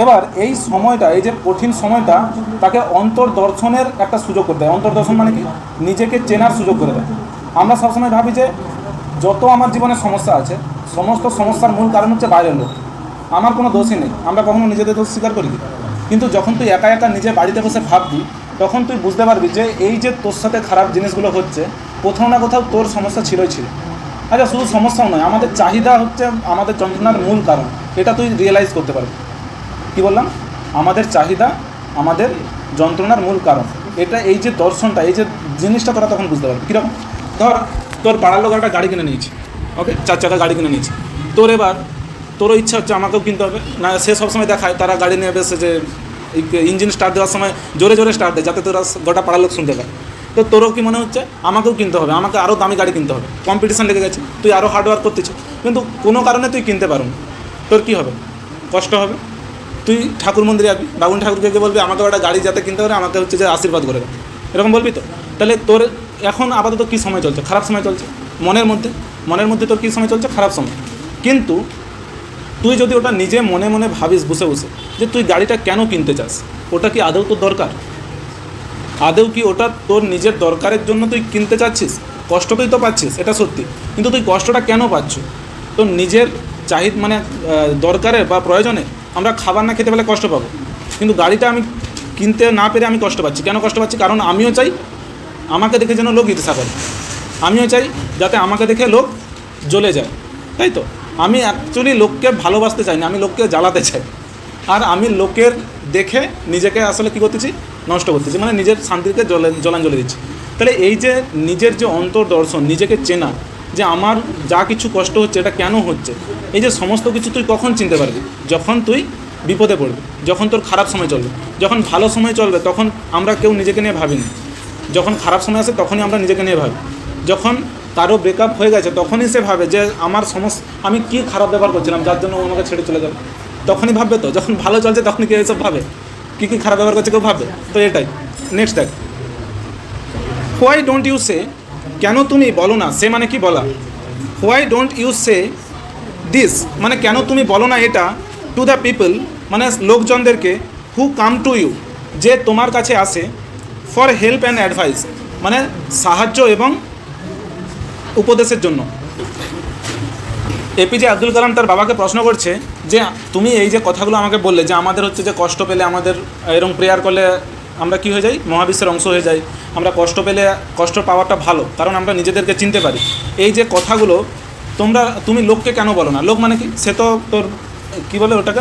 এবার এই সময়টা, এই যে কঠিন সময়টা, তাকে অন্তর্দর্শনের একটা সুযোগ করে দেয়। অন্তর্দর্শন মানে কি? নিজেকে চেনার সুযোগ করে দেয়। আমরা সবসময় ভাবি যে যত আমার জীবনে সমস্যা আছে, সমস্ত সমস্যার মূল কারণ হচ্ছে বাইরের লোক, আমার কোনো দোষই নেই। আমরা কখনো নিজেদের দোষ স্বীকার করি। কিন্তু যখন তুই একা একা নিজে বাড়িতে বসে ভাববি, তখন তুই বুঝতে পারবি যে এই যে তোর সাথে খারাপ জিনিসগুলো হচ্ছে, কোথাও না কোথাও তোর সমস্যা ছিলই ছিল। আচ্ছা, শুধু সমস্যাও নয়, আমাদের চাহিদা হচ্ছে আমাদের যন্ত্রণার মূল কারণ। এটা তুই রিয়েলাইজ করতে পারবি। কি বললাম? আমাদের চাহিদা আমাদের যন্ত্রণার মূল কারণ। এটা এই যে দর্শনটা, এই যে জিনিসটা তোরা তখন বুঝতে পারবি। কীরকম? ধর তোর পাড়ার লোক একটা গাড়ি কিনে নিয়েছে, ওকে, 4 চাকা গাড়ি কিনে নিয়েছে। তোরও ইচ্ছা হচ্ছে আমাকেও কিনতে হবে না। সে সবসময় দেখায় তারা গাড়ি নিয়ে বেসে যে ইঞ্জিন স্টার্ট দেওয়ার সময় জোরে জোরে স্টার্ট দেয়, যাতে তোরা গোটা পাড়ার লোক শুনতে পায়। তো তোরও কি মনে হচ্ছে আমাকেও কিনতে হবে, আমাকে আরও দামি গাড়ি কিনতে হবে, কম্পিটিশান লেগে গেছে, তুই আরও হার্ডওয়ার্ক করতেছ, কিন্তু কোনো কারণে তুই কিনতে পারো না। তোর কী হবে? কষ্ট হবে। তুই ঠাকুর মন্দিরে যাবি, বাবুন ঠাকুরকে গিয়ে বলবি আমাকে একটা গাড়ি যাতে কিনতে পারে, আমাকে হচ্ছে যে আশীর্বাদ করে দেয়, এরকম বলবি তো? তাহলে তোর এখন আপাতত কী সময় চলছে? খারাপ সময় চলছে। মনের মধ্যে তোর কী সময় চলছে? খারাপ সময়। কিন্তু তুই যদি ওটা নিজে মনে মনে ভাবিস বসে বসে যে তুই গাড়িটা কেন কিনতে চাস, ওটা কি আদৌ তোর দরকার? আদৌ কি ওটা তোর নিজের দরকারের জন্য তুই কিনতে চাচ্ছিস? কষ্টটাই তো পাচ্ছিস, এটা সত্যি, কিন্তু তুই কষ্টটা কেন পাচ্ছ? তোর নিজের মানে দরকারে বা প্রয়োজনে, আমরা খাবার না খেতে পেলে কষ্ট পাবো, কিন্তু গাড়িটা আমি কিনতে না পেরে আমি কষ্ট পাচ্ছি। কেন কষ্ট পাচ্ছি? কারণ আমিও চাই আমাকে দেখে যেন লোক ঈর্ষা করে, আমিও চাই যাতে আমাকে দেখে লোক জ্বলে যায়, তাই তো? আমি অ্যাকচুয়ালি লোককে ভালোবাসতে চাই না, আমি লোককে জ্বালাতে চাই। আর আমি লোকের দেখে নিজেকে আসলে কী করতেছি, নষ্ট করতেছি, মানে নিজের শান্তিকে জ্বলে দিচ্ছি। তাহলে এই যে নিজের যে অন্তর্দর্শন, নিজেকে চেনা, যে আমার যা কিছু কষ্ট হচ্ছে এটা কেন হচ্ছে, এই যে সমস্ত কিছু তুই কখন চিনতে পারবি? যখন তুই বিপদে পড়বি, যখন তোর খারাপ সময় চলবে। যখন ভালো সময় চলবে তখন আমরা কেউ নিজেকে নিয়ে ভাবিনি, যখন খারাপ সময় আসে তখনই আমরা নিজেকে নিয়ে ভাবি। যখন কারো ব্রেকআপ হয়ে গেছে তখনই সে ভাবে যে আমার আমি কী খারাপ ব্যবহার করছিলাম যার জন্য ও আমাকে ছেড়ে চলে যাবে, তখনই ভাববে। তো যখন ভালো চলছে তখন কেউ এসব ভাবে, কী কী খারাপ ব্যবহার করছে কেউ ভাববে। তো এটাই নেক্সট দেখ, হোয়াই ডোন্ট ইউ সে, কেন তুমি বলো না, সে মানে কি বলা, why don't you say this মানে কেন তুমি বলো না এটা, টু দ্য পিপল মানে লোকজনদেরকে, হু কাম টু ইউ যে তোমার কাছে আসে, ফর হেল্প অ্যান্ড অ্যাডভাইস মানে সাহায্য এবং উপদেশের জন্য। এপিজে আব্দুল কালাম তার বাবাকে প্রশ্ন করছে যে তুমি এই যে কথাগুলো আমাকে বললে যে আমাদের হচ্ছে যে কষ্ট পেলে আমাদের এরকম প্রেয়ার করলে আমরা কী হয়ে যাই, মহাবিশ্বের অংশ হয়ে যাই, আমরা কষ্ট পেলে কষ্ট পাওয়াটা ভালো, কারণ আমরা নিজেদেরকে চিনতে পারি। এই যে কথাগুলো তুমি লোককে কেন বলো না? লোক মানে কি? সে তো তোর কী বলে ওটাকে,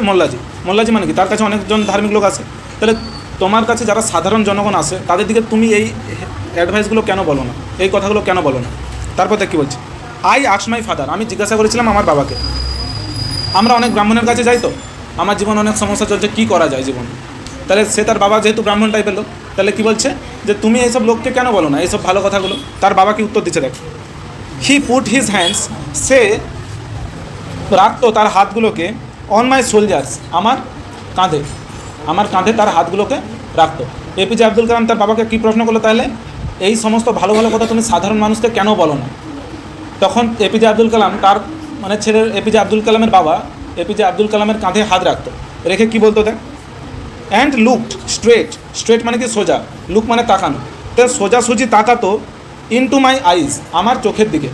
মোল্লাজি মানে কি? তার কাছে অনেকজন ধার্মিক লোক আছে। তাহলে তোমার কাছে যারা সাধারণ জনগণ আসে তাদের দিকে তুমি এই অ্যাডভাইসগুলো কেন বলো না, এই কথাগুলো কেন বলো না? তারপর দেখ কী বলছে, আই আস্কড মাই ফাদার, আমি জিজ্ঞাসা করেছিলাম আমার বাবাকে। আমরা অনেক ব্রাহ্মণের কাছে যাই, তো আমার জীবন অনেক সমস্যা চলছে, কী করা যায় জীবন। তাহলে সে তার বাবা যেহেতু ব্রাহ্মণ টাইপের লোক, তাহলে কী বলছে যে তুমি এইসব লোককে কেন বলো না এইসব ভালো কথাগুলো? তার বাবা কি উত্তর দিচ্ছে দেখ, হি পুট হিজ হ্যান্ডস, সে রাখতো তার হাতগুলোকে, অন মাই সোলজার্স আমার কাঁধে তার হাতগুলোকে রাখতো। এপিজে আব্দুল কালাম তার বাবাকে কী প্রশ্ন করলো, তাহলে এই সমস্ত ভালো ভালো কথা তুমি সাধারণ মানুষকে কেন বলো না? তখন এপিজে আব্দুল কালাম তার মানে ছেলের এপিজে আব্দুল কালামের বাবা এপিজে আব্দুল কালামের কাঁধে হাত রাখতো, রেখে কী বলতো দেখ, অ্যান্ড লুকড স্ট্রেট মানে কি সোজা, লুক মানে তাকানো, তো সোজাসুজি তাকাতো, ইনটু মাই আইজ আমার চোখের দিকে।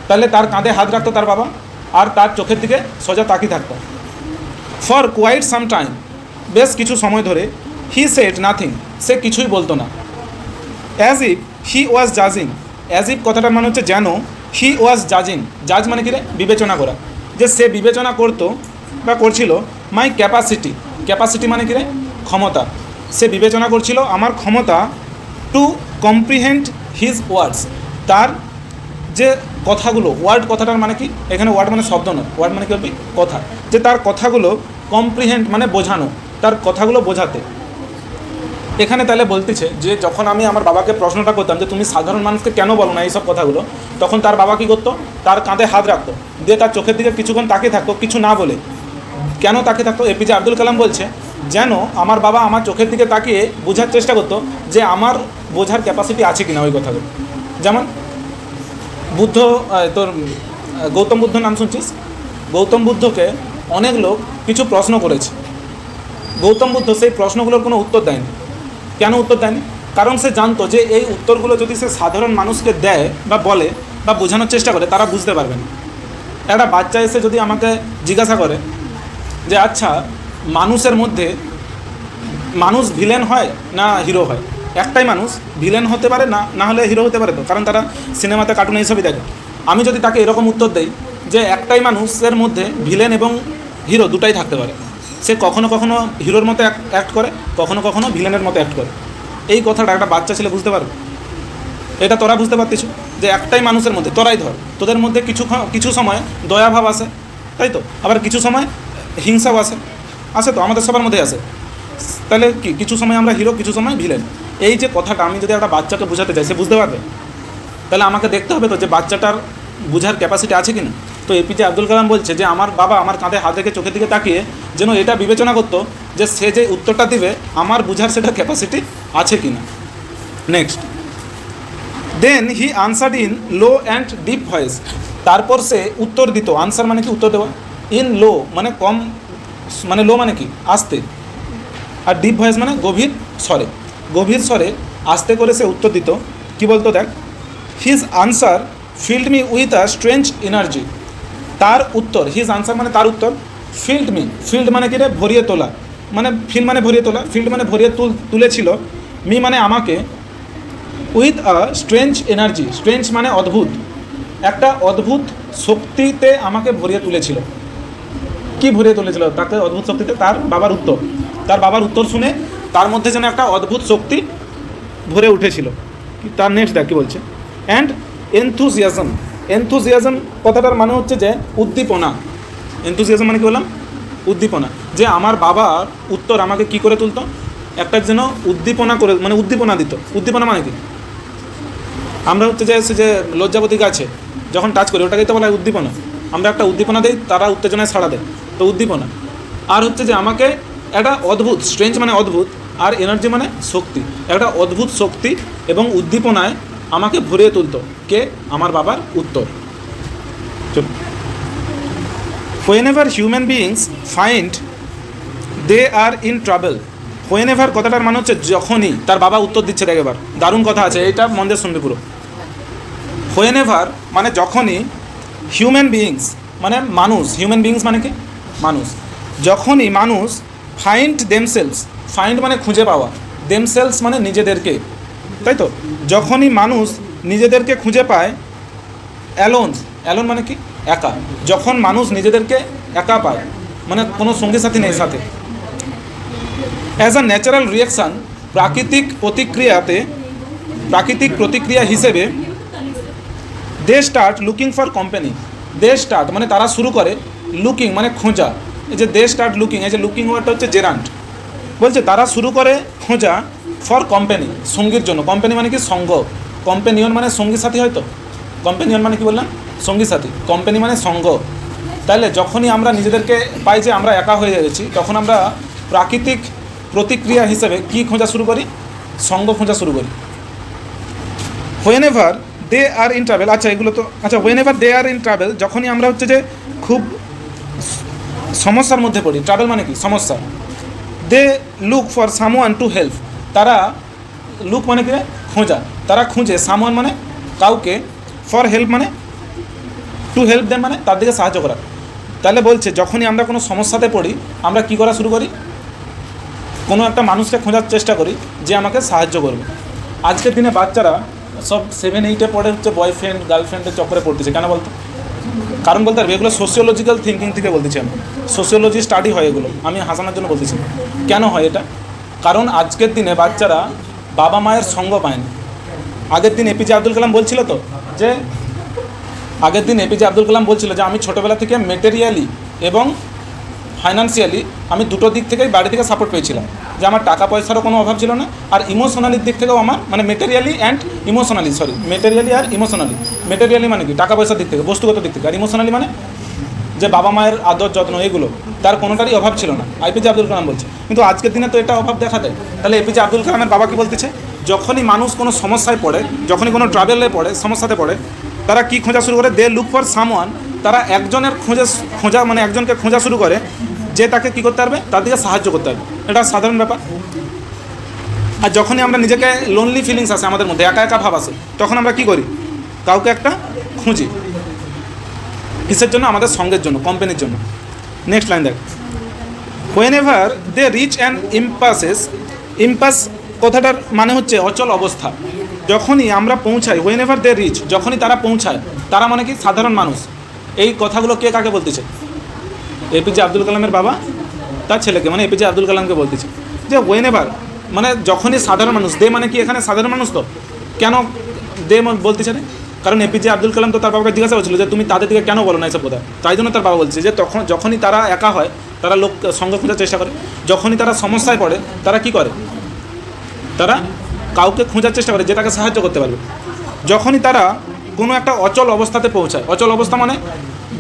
তাহলে তার কাঁধে হাত রাখতো তার বাবা আর তার চোখের দিকে সোজা তাকিয়ে থাকতো। ফর কোয়াইট সাম টাইম বেশ কিছু সময় ধরে, হি সেড নাথিং সে কিছুই বলতো না। অ্যাজ ইফ হি ওয়াজ জাজিং, অ্যাজ ইফ কথাটার মানে হচ্ছে যেন, হি ওয়াজ জাজিং, জাজ মানে কি রে, বিবেচনা করা, যে সে বিবেচনা করতো বা করছিল, মাই ক্যাপাসিটি মানে কি রে, ক্ষমতা, সে বিবেচনা করছিল আমার ক্ষমতা, টু কম্প্রিহেন্ড হিজ ওয়ার্ডস তার যে কথাগুলো, ওয়ার্ড কথাটার মানে কি, এখানে ওয়ার্ড মানে শব্দ নয়, ওয়ার্ড মানে কি বলবি, কথা, যে তার কথাগুলো কম্প্রিহেন্ড মানে বোঝানো, তার কথাগুলো বোঝাতে। এখানে তাহলে বলতেছে যে যখন আমি আমার বাবাকে প্রশ্নটা করতাম যে তুমি সাধারণ মানুষকে কেন বলো না এইসব কথাগুলো, তখন তার বাবা কী করতো, তার কাঁধে হাত রাখতো, দিয়ে তার চোখের দিকে কিছুক্ষণ তাকিয়ে থাকতো, কিছু না বলে। কেন তাকিয়ে থাকতো? এপিজে আব্দুল কালাম বলছে যেন আমার বাবা আমার চোখের দিকে তাকিয়ে বোঝার চেষ্টা করতো যে আমার বোঝার ক্যাপাসিটি আছে কিনা ওই কথাগুলো। যেমন বুদ্ধ, তোর গৌতম বুদ্ধ নাম শুনছিস? গৌতম বুদ্ধকে অনেক লোক কিছু প্রশ্ন করেছে, গৌতম বুদ্ধ সেই প্রশ্নগুলোর কোনো উত্তর দেয়নি। কেন উত্তর দেয়নি? কারণ সে জানতো যে এই উত্তরগুলো যদি সে সাধারণ মানুষকে দেয় বা বলে বা বোঝানোর চেষ্টা করে তারা বুঝতে পারবে না। একটা বাচ্চা এসে যদি আমাকে জিজ্ঞাসা করে যে আচ্ছা মানুষের মধ্যে মানুষ ভিলেন হয় না হিরো হয়, একটাই মানুষ ভিলেন হতে পারে না হলে হিরো হতে পারে, তো কারণ তারা সিনেমাতে কার্টুনে এইসবই দেখে। আমি যদি তাকে এরকম উত্তর দেই যে একটাই মানুষের মধ্যে ভিলেন এবং হিরো দুটাই থাকতে পারে, সে কখনো কখনো হিরোর মতো অ্যাক্ট করে, কখনো কখনো ভিলেনের মতো অ্যাক্ট করে, এই কথাটা একটা বাচ্চা ছেলে বুঝতে পারবে? এটা তোরা বুঝতে পারতিস যে একটাই মানুষের মধ্যে, তোরাই ধর তোদের মধ্যে কিছু সময় দয়াভাব আসে, তাই তো, আবার কিছু সময় হিংসাও আসে তো আমাদের সবার মধ্যে আসে। তাহলে কিছু সময় আমরা হিরো, কিছু সময় ভিলেন। এই যে কথাটা আমি যদি একটা বাচ্চাকে বোঝাতে চাই সে বুঝতে পারবে, তাহলে আমাকে দেখতে হবে তো যে বাচ্চাটার বোঝার ক্যাপাসিটি আছে কি না। তো এপিজে আব্দুল কালাম বলছে যে আমার বাবা আমার কাঁধে হাত রেখে চোখের দিকে তাকিয়ে যেন এটা বিবেচনা করতো যে সে যে উত্তরটা দিবে আমার বোঝার সেটা ক্যাপাসিটি আছে কি না। Next, then he answered in low and deep voice, তারপর সে উত্তর দিত, আনসার মানে কি উত্তর দেওয়া, ইন লো মানে কম, মানে লো মানে কি আস্তে, আর ডিপ ভয়েস মানে গভীর স্বরে আস্তে করে সে উত্তর দিত। কি বলতো দেখ, his answer filled me with a strange energy, তার উত্তর, হিজ আনসার মানে তার উত্তর, ফিল্ড মানে কি রে, ভরিয়ে তোলা, মানে ফিল্ড মানে ভরিয়ে তোলা, ফিল্ড মানে ভরিয়ে তুলেছিল, মি মানে আমাকে, with a strange energy, strange মানে অদ্ভুত, একটা অদ্ভুত শক্তিতে আমাকে ভরিয়ে তুলেছিল। কি ভরিয়ে তুলেছিল তাকে অদ্ভুত শক্তিতে? তার বাবার উত্তর শুনে তার মধ্যে যেন একটা অদ্ভুত শক্তি ভরে উঠেছিল। তার নেক্সট দেখ কী বলছে, অ্যান্ড এনথুজিয়াজম কথাটার মানে হচ্ছে যে উদ্দীপনা। এনথুজিয়াজম মানে কী বললাম? উদ্দীপনা। যে আমার বাবার উত্তর আমাকে কি করে তুলতো? একটা যেন উদ্দীপনা করে, মানে উদ্দীপনা দিত। উদ্দীপনা মানে কি? আমরা হচ্ছে যে সে যে লজ্জাবতী গাছে যখন টাচ করি ওটাকেই তো বলা হয় উদ্দীপনা। আমরা একটা উদ্দীপনা দিই, তারা উত্তেজনায় সাড়া দেয়, তো উদ্দীপনা। আর হচ্ছে যে আমাকে একটা অদ্ভুত, স্ট্রেঞ্জ মানে অদ্ভুত, আর এনার্জি মানে শক্তি, একটা অদ্ভুত শক্তি এবং উদ্দীপনায় আমাকে ভরিয়ে তুলতো। কে? আমার বাবার উত্তর। চল, whenever human beings find they are in trouble, whenever কথাটার মানে হচ্ছে যখনই। তার বাবা উত্তর দিচ্ছে, দেখ এবার দারুণ কথা আছে, এইটা মন দিয়ে শুনবি পুরো। whenever মানে যখনই, হিউম্যান বিইংস মানে মানুষ, হিউম্যান বিইংস মানে কি? মানুষ। যখনই মানুষ ফাইন্ড দেমসেলস, ফাইন্ড মানে খুঁজে পাওয়া, দেমসেলস মানে নিজেদেরকে, তাই তো? যখনই মানুষ নিজেদেরকে খুঁজে পায়, অ্যালোন মানে কি? একা। যখন মানুষ নিজেদেরকে একা পায়, মানে কোনো সঙ্গী সাথী নেই সাথে, অ্যাজ আ ন্যাচারাল রিয়াকশান, প্রাকৃতিক প্রতিক্রিয়া হিসেবে, they start looking for company. They start মানে তারা শুরু করে, লুকিং মানে খোঁজা। এই যে দে স্টার্ট লুকিং, এই যে লুকিং ওয়ার্ডটা হচ্ছে জেরান্ট। বলছে তারা শুরু করে খোঁজা ফর কোম্পানি, সঙ্গীর জন্য। কোম্পানি মানে কি? সঙ্গ। কম্পেনিয়ন মানে সঙ্গী সাথী, হয়তো কম্পেনিয়ন মানে কি বললাম? সঙ্গী সাথী। কোম্পানি মানে সঙ্গ। তাহলে যখনই আমরা নিজেদেরকে পাই যে আমরা একা হয়ে গেছি, তখন আমরা প্রাকৃতিক প্রতিক্রিয়া হিসেবে কি খোঁজা শুরু করি? সঙ্গ খোঁজা শুরু করি। whenever they are in trouble, আচ্ছা এগুলো তো আচ্ছা, whenever they are in trouble, যখনই আমরা হচ্ছে যে খুব সমস্যার মধ্যে পড়ি, ট্রাভেল মানে কি? সমস্যা। They look for someone to help, তারা লুক মানে কি? খোঁজা। তারা খুঁজে, সামওয়ান মানে কাউকে, ফর হেল্প মানে টু হেল্প দেম মানে তার দিকে সাহায্য করা। তাহলে বলছে যখনই আমরা কোনো সমস্যাতে পড়ি, আমরা কি করা শুরু করি? কোনো একটা মানুষকে খোঁজার চেষ্টা করি যে আমাকে সাহায্য করবে। আজকের দিনে বাচ্চারা সব 7-8-এ পড়ে হচ্ছে বয়ফ্রেন্ড গার্লফ্রেন্ডের চক্করে পড়তেছে। কেন বলতো? কারণ বলতে পারবে, এগুলো সোশিওলজিক্যাল থিঙ্কিং থেকে বলতেছি আমি, সোশিওলজি স্টাডি হয় এগুলো, আমি হাসানোর জন্য বলতেছি। কেন হয় এটা? কারণ আজকের দিনে বাচ্চারা বাবা মায়ের সঙ্গ পায় না। আগের দিন এপিজে আব্দুল কালাম বলছিল তো যে যে আমি ছোটোবেলা থেকে মেটেরিয়ালি এবং ফাইন্যান্সিয়ালি আমি দুটো দিক থেকেই বাড়ি থেকে সাপোর্ট পেয়েছিলাম, যে আমার টাকা পয়সারও কোনো অভাব ছিল না, আর ইমোশনালির দিক থেকেও আমার, মানে মেটেরিয়ালি আর ইমোশনালি। মেটেরিয়ালি মানে কি? টাকা পয়সার দিক থেকে, বস্তুগত দিক থেকে। আর ইমোশনালি মানে যে বাবা মায়ের আদর যত্ন, এগুলো তার কোনোটারই অভাব ছিল না। এপিজে আব্দুল কালাম বলছে। কিন্তু আজকের দিনে তো এটা অভাব দেখা দেয়। তাহলে এপিজে আব্দুল কালামের বাবা কি বলতেছে? যখনই মানুষ কোনো সমস্যায় পড়ে, যখনই কোনো ট্রাভেলে পড়ে, সমস্যাতে পড়ে, তারা কি খোঁজা শুরু করে? দে লুক ফর সামওয়ান, তারা একজনের খোঁজা মানে একজনকে খোঁজা শুরু করে যে তাকে কী করতে পারবে? তার দিকে সাহায্য করতে পারবে। এটা সাধারণ ব্যাপার। আর যখনই আমরা নিজেকে লোনলি ফিলিংস আসে আমাদের মধ্যে, একা একা ভাব আসে, তখন আমরা কি করি? কাউকে একটা খুঁজি। কিসের জন্য? আমাদের সঙ্গের জন্য, কোম্পানির জন্য। নেক্সট লাইন দেখ, whenever they reach an impasse কথাটার মানে হচ্ছে অচল অবস্থা। যখনই আমরা পৌঁছাই, whenever they reach, যখনই তারা পৌঁছায়, তারা মানে কি? সাধারণ মানুষ। এই কথাগুলো কে কাকে বলতেছে? এপিজে আব্দুল কালামের বাবা তার ছেলেকে, মানে এপিজে আব্দুল কালামকে বলতেছে যে whenever মানে যখনই সাধারণ মানুষ। দে মানে কি? এখানে সাধারণ মানুষ তো। কেন দে বলতেছে না? কারণ এপিজে আব্দুল কালাম তো তার বাবাকে জিজ্ঞাসা করছিল যে তুমি তাদের দিকে কেন বলো না এসব কথা। তাই জন্য তার বাবা বলছে যে যখনই তারা একা হয়, তারা লোক সঙ্গ খোঁজার চেষ্টা করে। যখনই তারা সমস্যায় পড়ে, তারা কি করে? তারা কাউকে খোঁজার চেষ্টা করে যে তাকে সাহায্য করতে পারবে। যখনই তারা কোনো একটা অচল অবস্থাতে পৌঁছায়, অচল অবস্থা মানে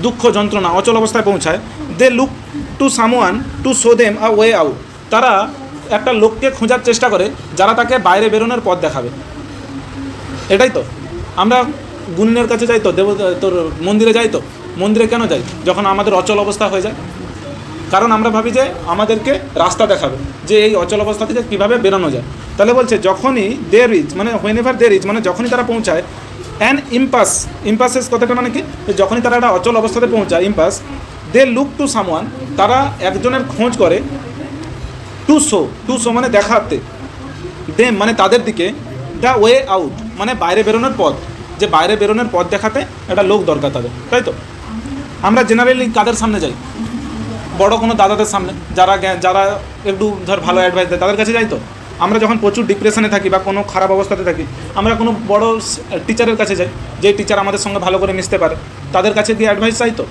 দুঃখ যন্ত্রণা, অচল অবস্থায় পৌঁছায়, they look to someone to show them a way out, তারা একটা লোককে খোঁজার চেষ্টা করে যারা তাকে বাইরে বেরোনোর পথ দেখাবে। এটাই তো আমরা গুণিনের কাছে যাই তো, তোর মন্দিরে যাই তো। মন্দিরে কেন যাই? যখন আমাদের অচল অবস্থা হয়ে যায়। কারণ আমরা ভাবি যে আমাদেরকে রাস্তা দেখাবে যে এই অচল অবস্থা থেকে কীভাবে বেরোনো যায়। তাহলে বলছে যখনই দে রিচ মানে whenever they reach মানে যখনই তারা পৌঁছায়, অ্যান ইম্পাসেস কথাটা মানে কি? যখনই তারা একটা অচল অবস্থাতে পৌঁছায়, ইম্পাস, দে লুক টু সামওয়ান, তারা একজনের খোঁজ করে, টু শো মানে দেখাতে, দে মানে তাদের দিকে, দ্য ওয়ে আউট মানে বাইরে বেরোনোর পথ, যে বাইরে বেরোনোর পথ দেখাতে একটা লোক দরকার তাদের, তাই তো? আমরা জেনারেলি কাদের সামনে যাই? বড় কোনো দাদাদের সামনে, যারা একটু ধর ভালো অ্যাডভাইস দেয়, তাদের কাছে যাই তো। আমরা যখন প্রচুর ডিপ্রেশনে থাকি বা কোনো খারাপ অবস্থাতে থাকি, আমরা কোনো বড় টিচারের কাছে যাই, যে টিচার আমাদের সঙ্গে ভালো করে মিশতে পারে, তাদের কাছে গিয়ে অ্যাডভাইস চাই তো,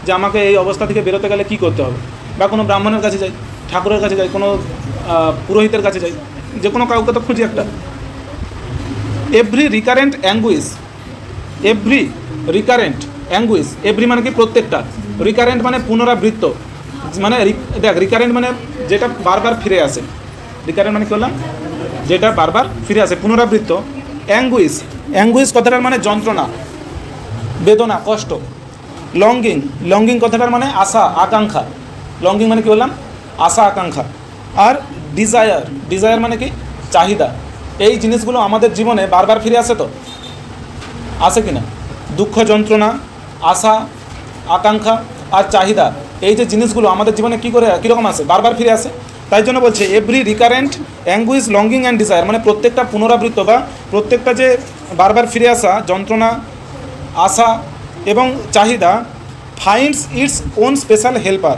যে আমাকে এই অবস্থা থেকে বেরোতে গেলে কী করতে হবে। বা কোনো ব্রাহ্মণের কাছে যাই, ঠাকুরের কাছে যাই, কোনো পুরোহিতের কাছে যাই, যে কোনো কাউকে তো খুঁজি একটা। এভরি রিকারেন্ট অ্যাঙ্গুইশ, এভরি মানে কি প্রত্যেকটা, রিকারেন্ট মানে পুনরাবৃত্ত, মানে দেখ রিকারেন্ট মানে যেটা বারবার ফিরে আসে, রিকারেন্ট মানে কী বললাম, যেটা বারবার ফিরে আসে, পুনরাবৃত্ত। অ্যাঙ্গুইশ কথাটার মানে যন্ত্রণা, বেদনা, কষ্ট। লঙ্গিং কথাটার মানে আশা আকাঙ্ক্ষা, লঙ্গিং মানে কী বললাম, আশা আকাঙ্ক্ষা। আর ডিজায়ার মানে কি চাহিদা। এই জিনিসগুলো আমাদের জীবনে বারবার ফিরে আসে তো, আসে কি না? দুঃখ, যন্ত্রণা, আশা, আকাঙ্ক্ষা আর চাহিদা, এই যে জিনিসগুলো আমাদের জীবনে কীরকম আসে, বারবার ফিরে আসে। তাই জন্য বলছে every recurrent anguish, longing and desire, মানে প্রত্যেকটা পুনরাবৃত্ত বা প্রত্যেকটা যে বারবার ফিরে আসা যন্ত্রণা, আশা এবং চাহিদা, finds its own special helper,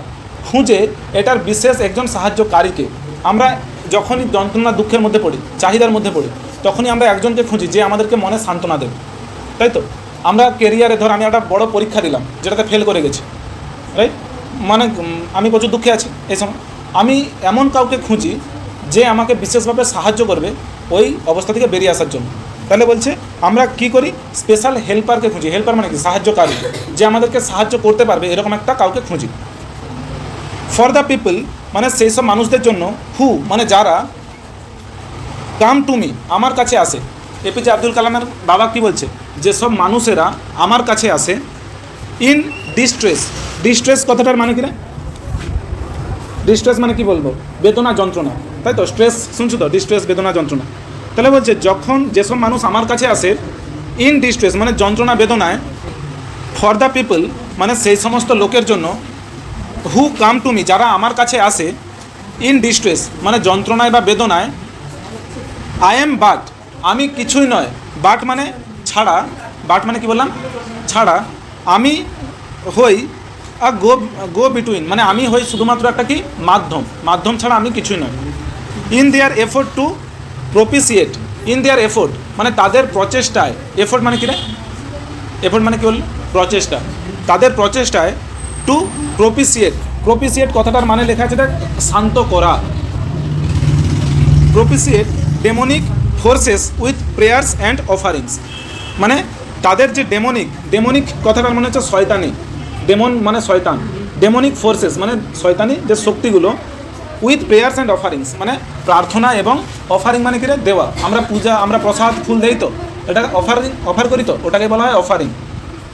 খুঁজে এটার বিশেষ একজন সাহায্যকারীকে। আমরা যখনই যন্ত্রণা, দুঃখের মধ্যে পড়ি, চাহিদার মধ্যে পড়ি, তখনই আমরা একজনকে খুঁজি যে আমাদেরকে মনে সান্ত্বনা দেবে, তাই তো? আমরা কেরিয়ারে ধর আমি একটা বড় পরীক্ষা দিলাম, যেটাতে ফেল করে গেছি, রাইট? মানে আমি প্রচুর দুঃখে আছি এই সময়, আমি এমন কাউকে খুঁজি যে আমাকে বিশেষভাবে সাহায্য করবে ওই অবস্থা থেকে বেরিয়ে আসার জন্য। তাহলে বলছে আমরা কি করি, স্পেশাল হেল্পারকে খুঁজি। হেল্পার মানে কি সাহায্যকারী, যে আমাদেরকে সাহায্য করতে পারবে, এরকম একটা কাউকে খুঁজি। ফর দ্য পিপল মানে সেই সব মানুষদের জন্য, হু মানে যারা, কাম টু মি আমার কাছে আসে। এপিজে আব্দুল কালামের বাবা কি বলছে, যেসব মানুষেরা আমার কাছে আসে, ইন ডিস্ট্রেস কথাটার মানে কি রে? ডিস্ট্রেস মানে কি বলবো, বেদনা, যন্ত্রণা, তাই তো? স্ট্রেস শুনছো তো, ডিস্ট্রেস, বেদনা, যন্ত্রণা। তাহলে বলছে যখন যেসব মানুষ আমার কাছে আসে, ইন ডিস্ট্রেস মানে যন্ত্রণা, বেদনায়, ফর দ্য পিপল মানে সেই সমস্ত লোকের জন্য, হু কাম টু মি যারা আমার কাছে আসে, ইন ডিস্ট্রেস মানে যন্ত্রণায় বা বেদনায়, আই এম বাট আমি কিছুই নয়, বাট মানে ছাড়া, বাট মানে কি বললাম, ছাড়া, আমি হই গো বিটুইন মানে আমি হই শুধুমাত্র একটা কি মাধ্যম ছাড়া আমি কিছুই নয়। In their effort to propitiate, in their effort মানে তাদের প্রচেষ্টায়, এফোর্ট মানে কি রে? এফোর্ট মানে কি বলল, প্রচেষ্টা, তাদের প্রচেষ্টায়, টু প্রপিসিয়েট কথাটার মানে লেখা আছে শান্ত করা। Propitiate demonic forces with prayers and offerings, মানে তাদের যে ডেমনিক কথাটার মানে হচ্ছে শয়তানি, ডেমন মানে শয়তান, ডেমনিক ফোর্সেস মানে শয়তানি যে শক্তিগুলো, উইথ প্রেয়ার্স অ্যান্ড অফারিংস মানে প্রার্থনা এবং অফারিং মানে কি রে? দেওয়া। আমরা পূজা, আমরা প্রসাদ, ফুল দেই তো, এটা অফার করি তো, ওটাকে বলা হয় অফারিং।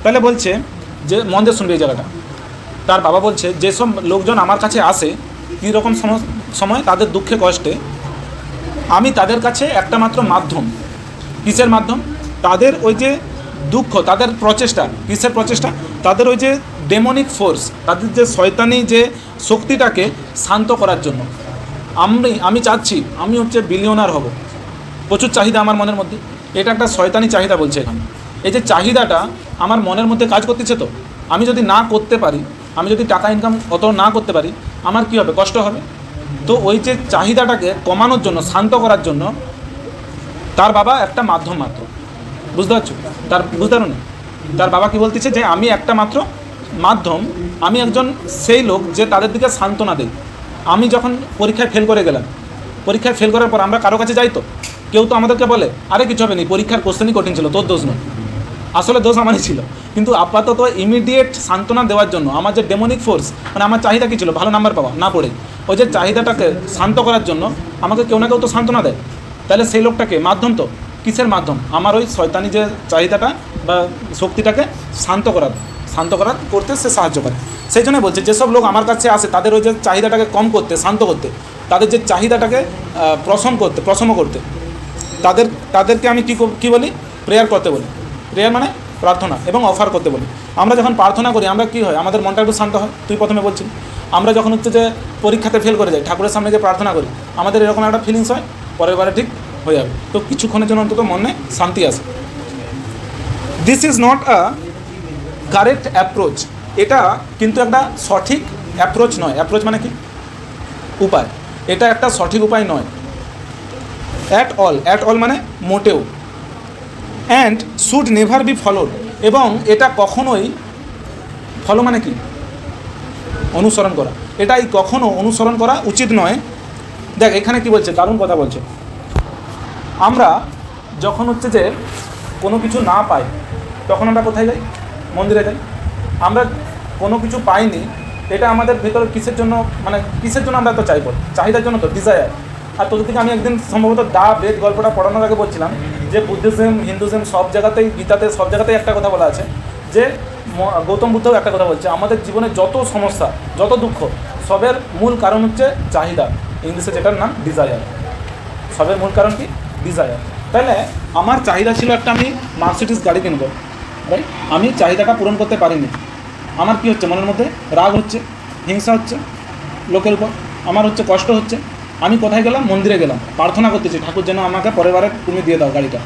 তাহলে বলছে যে মন দিয়ে শুনবে এই জায়গাটা, তার বাবা বলছে যেসব লোকজন আমার কাছে আসে কীরকম সময়, তাদের দুঃখে কষ্টে, আমি তাদের কাছে একটা মাত্র মাধ্যম। কিসের মাধ্যম? তাদের ওই যে দুঃখ, তাদের প্রচেষ্টা, কিসের প্রচেষ্টা? তাদের ওই যে ডেমনিক ফোর্স, তাদের যে শয়তানি যে শক্তিটাকে শান্ত করার জন্য। আমি চাচ্ছি আমি হচ্ছে বিলিয়নার হব, প্রচুর চাহিদা আমার মনের মধ্যে, এটা একটা শয়তানি চাহিদা বলছে এখানে। এই যে চাহিদাটা আমার মনের মধ্যে কাজ করতেছে তো, আমি যদি না করতে পারি, আমি যদি টাকা ইনকাম অত না করতে পারি, আমার কি হবে? কষ্ট হবে। তো ওই যে চাহিদাটাকে কমানোর জন্য, শান্ত করার জন্য তার বাবা একটা মাধ্যম মাত্র, বুঝতে পারছো? বুঝতে পারো না, তার বাবা কি বলতেছে যে আমি একটা মাত্র মাধ্যম, আমি একজন সেই লোক যে তাদের দিকে সান্ত্বনা দেয়। আমি যখন পরীক্ষায় ফেল করে গেলাম, পরীক্ষায় ফেল করার পর আমরা কারো কাছে যাই তো, কেউ তো আমাদেরকে বলে আরে কিছু হবে না, পরীক্ষার কোশ্চেনই কঠিন ছিল, তোর দোষ নয়। আসলে দোষ আমারই ছিল, কিন্তু আপাতত ইমিডিয়েট সান্ত্বনা দেওয়ার জন্য আমার যে ডেমনিক ফোর্স, মানে আমার চাহিদা কী ছিল? ভালো নাম্বার পাওয়া, না পড়ে ওই যে চাহিদাটাকে শান্ত করার জন্য আমাকে কেউ না কেউ তো সান্ত্বনা দেয়। তাহলে সেই লোকটাকে মাধ্যম তো, কিসের মাধ্যম? আমার ওই শয়তানি যে চাহিদাটা বা শক্তিটাকে শান্ত করতে সে সাহায্য করে। সেই জন্য বলছে যেসব লোক আমার কাছে আসে তাদের ওই যে চাহিদাটাকে কম করতে, শান্ত করতে, তাদের যে চাহিদাটাকে প্রশম করতে, তাদেরকে আমি কী বলি? প্রেয়ার করতে বলি। প্রেয়ার মানে প্রার্থনা এবং অফার করতে বলি। আমরা যখন প্রার্থনা করি আমরা কী হয়, আমাদের মনটা একটু শান্ত হয়। তুই প্রথমে বলছিস আমরা যখন হচ্ছে যে পরীক্ষাতে ফেল করে যাই, ঠাকুরের সামনে গিয়ে প্রার্থনা করি, আমাদের এরকম একটা ফিলিংস হয়, পরের বারে ঠিক হয়ে যাবে। তো কিছুক্ষণের জন্য অন্তত মনে শান্তি আসে। This is not a correct approach, এটা কিন্তু একটা সঠিক অ্যাপ্রোচ নয়। অ্যাপ্রোচ মানে কি? উপায়। এটা একটা সঠিক উপায় নয় অ্যাট অল মানে মোটেও। And should never be followed, এবং এটা কখনোই, ফলো মানে কি? অনুসরণ করা। এটাই কখনো অনুসরণ করা উচিত নয়। দেখ এখানে কি বলছে, দারুণ কথা বলছে। আমরা যখন হচ্ছে যে কোনো কিছু না পাই তখন আমরা কোথায় যাই? মন্দিরে যাই। আমরা কোনো কিছু পাইনি, এটা আমাদের ভেতরে কিসের জন্য, মানে কিসের জন্য আমরা তো চাইব? চাহিদার জন্য তো, ডিজায়ার। আর তোদের থেকে আমি একদিন সম্ভবত বেদ গল্পটা পড়ানোর আগে বলছিলাম যে বুদ্ধিজম, হিন্দুজম সব জায়গাতেই, গীতাতে সব জায়গাতেই একটা কথা বলা আছে যে গৌতম বুদ্ধও একটা কথা বলছে, আমাদের জীবনে যত সমস্যা, যত দুঃখ, সবের মূল কারণ হচ্ছে চাহিদা, ইংলিশে যেটার নাম ডিজায়ার। সবের মূল কারণ কি? ডিজায়ার। তাহলে আমার চাহিদা ছিল একটা, আমি মার্সিডিজ গাড়ি কিনবো, রাইট? আমি চাহিদাটা পূরণ করতে পারিনি। আমার কি হচ্ছে? মনের মধ্যে রাগ হচ্ছে, হিংসা হচ্ছে লোকের উপর, আমার হচ্ছে কষ্ট হচ্ছে। আমি কোথায় গেলাম? মন্দিরে গেলাম, প্রার্থনা করতেছি ঠাকুর যেন আমাকে পরের বারে তুমি দিয়ে দাও গাড়িটা,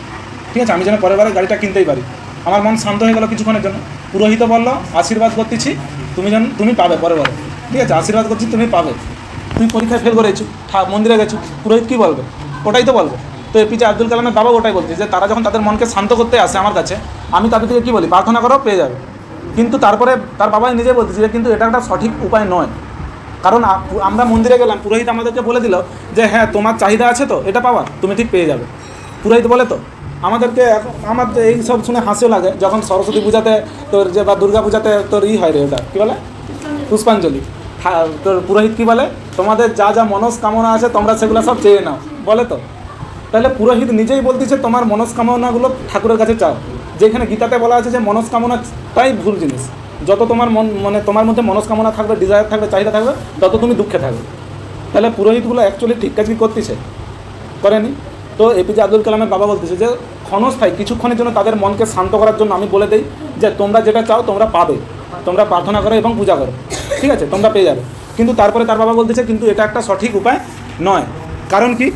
ঠিক আছে? আমি যেন পরের বারে গাড়িটা কিনতেই পারি। আমার মন শান্ত হয়ে গেল কিছুক্ষণের জন্য। পুরোহিত বলল আশীর্বাদ করতেছি তুমি পাবে পরের বারে, ঠিক আছে? আশীর্বাদ করছি তুমি পাবে। তুমি পরীক্ষায় ফেল করেছো, মন্দিরে গেছো, পুরোহিত কী বলবে? ওটাই তো বলবে। তো এপিজে আব্দুল কালামের বাবা ওটাই বলছে যে তারা যখন তাদের মনকে শান্ত করতে আসে আমার কাছে, আমি তাদের থেকে কী বলি? প্রার্থনা করো, পেয়ে যাবে। কিন্তু তারপরে তার বাবা নিজে বলতেছে যে কিন্তু এটা একটা সঠিক উপায় নয়। কারণ আমরা মন্দিরে গেলাম, পুরোহিত আমাদেরকে বলে দিল যে হ্যাঁ তোমার চাহিদা আছে তো এটা পাওয়া, তুমি ঠিক পেয়ে যাবে। পুরোহিত বলে তো আমাদেরকে, আমার এই সব শুনে হাসিও লাগে যখন সরস্বতী পূজাতে তোর যে, বা দুর্গা পূজাতে তোর হয় রে, ওটা কী বলে? পুষ্পাঞ্জলি। তোর পুরোহিত কী বলে? তোমাদের যা যা মনস্কামনা আছে তোমরা সেগুলো সব চেয়ে নাও, বলে তো। তাহলে পুরোহিত নিজেই বলতেছে তোমার মনস্কামনাগুলো ঠাকুরের কাছে চাও। যেখানে গীতাতে বলা আছে যে মনস্কামনাটাই ভুল জিনিস। যত তোমার মানে তোমার মধ্যে মনস্কামনা থাকবে, ডিজায়ার থাকবে, চাহিদা থাকবে, তত তুমি দুঃখে থাকবে। তাহলে পুরোহিতগুলো অ্যাকচুয়ালি ঠিক কাজ কি করতেছে? করেনি। তো এপিজে আব্দুল কালামের বাবা বলতেছে যে ক্ষণস্থায়ী কিছুক্ষণের জন্য তাদের মনকে শান্ত করার জন্য আমি বলে দিই যে তোমরা যেটা চাও তোমরা পাবে, তোমরা প্রার্থনা করো এবং পূজা করো, ঠিক আছে? তোমরা পেয়ে যাবে। কিন্তু তারপরে তার বাবা বলতেছে কিন্তু এটা একটা সঠিক উপায় নয়। কারণ কি?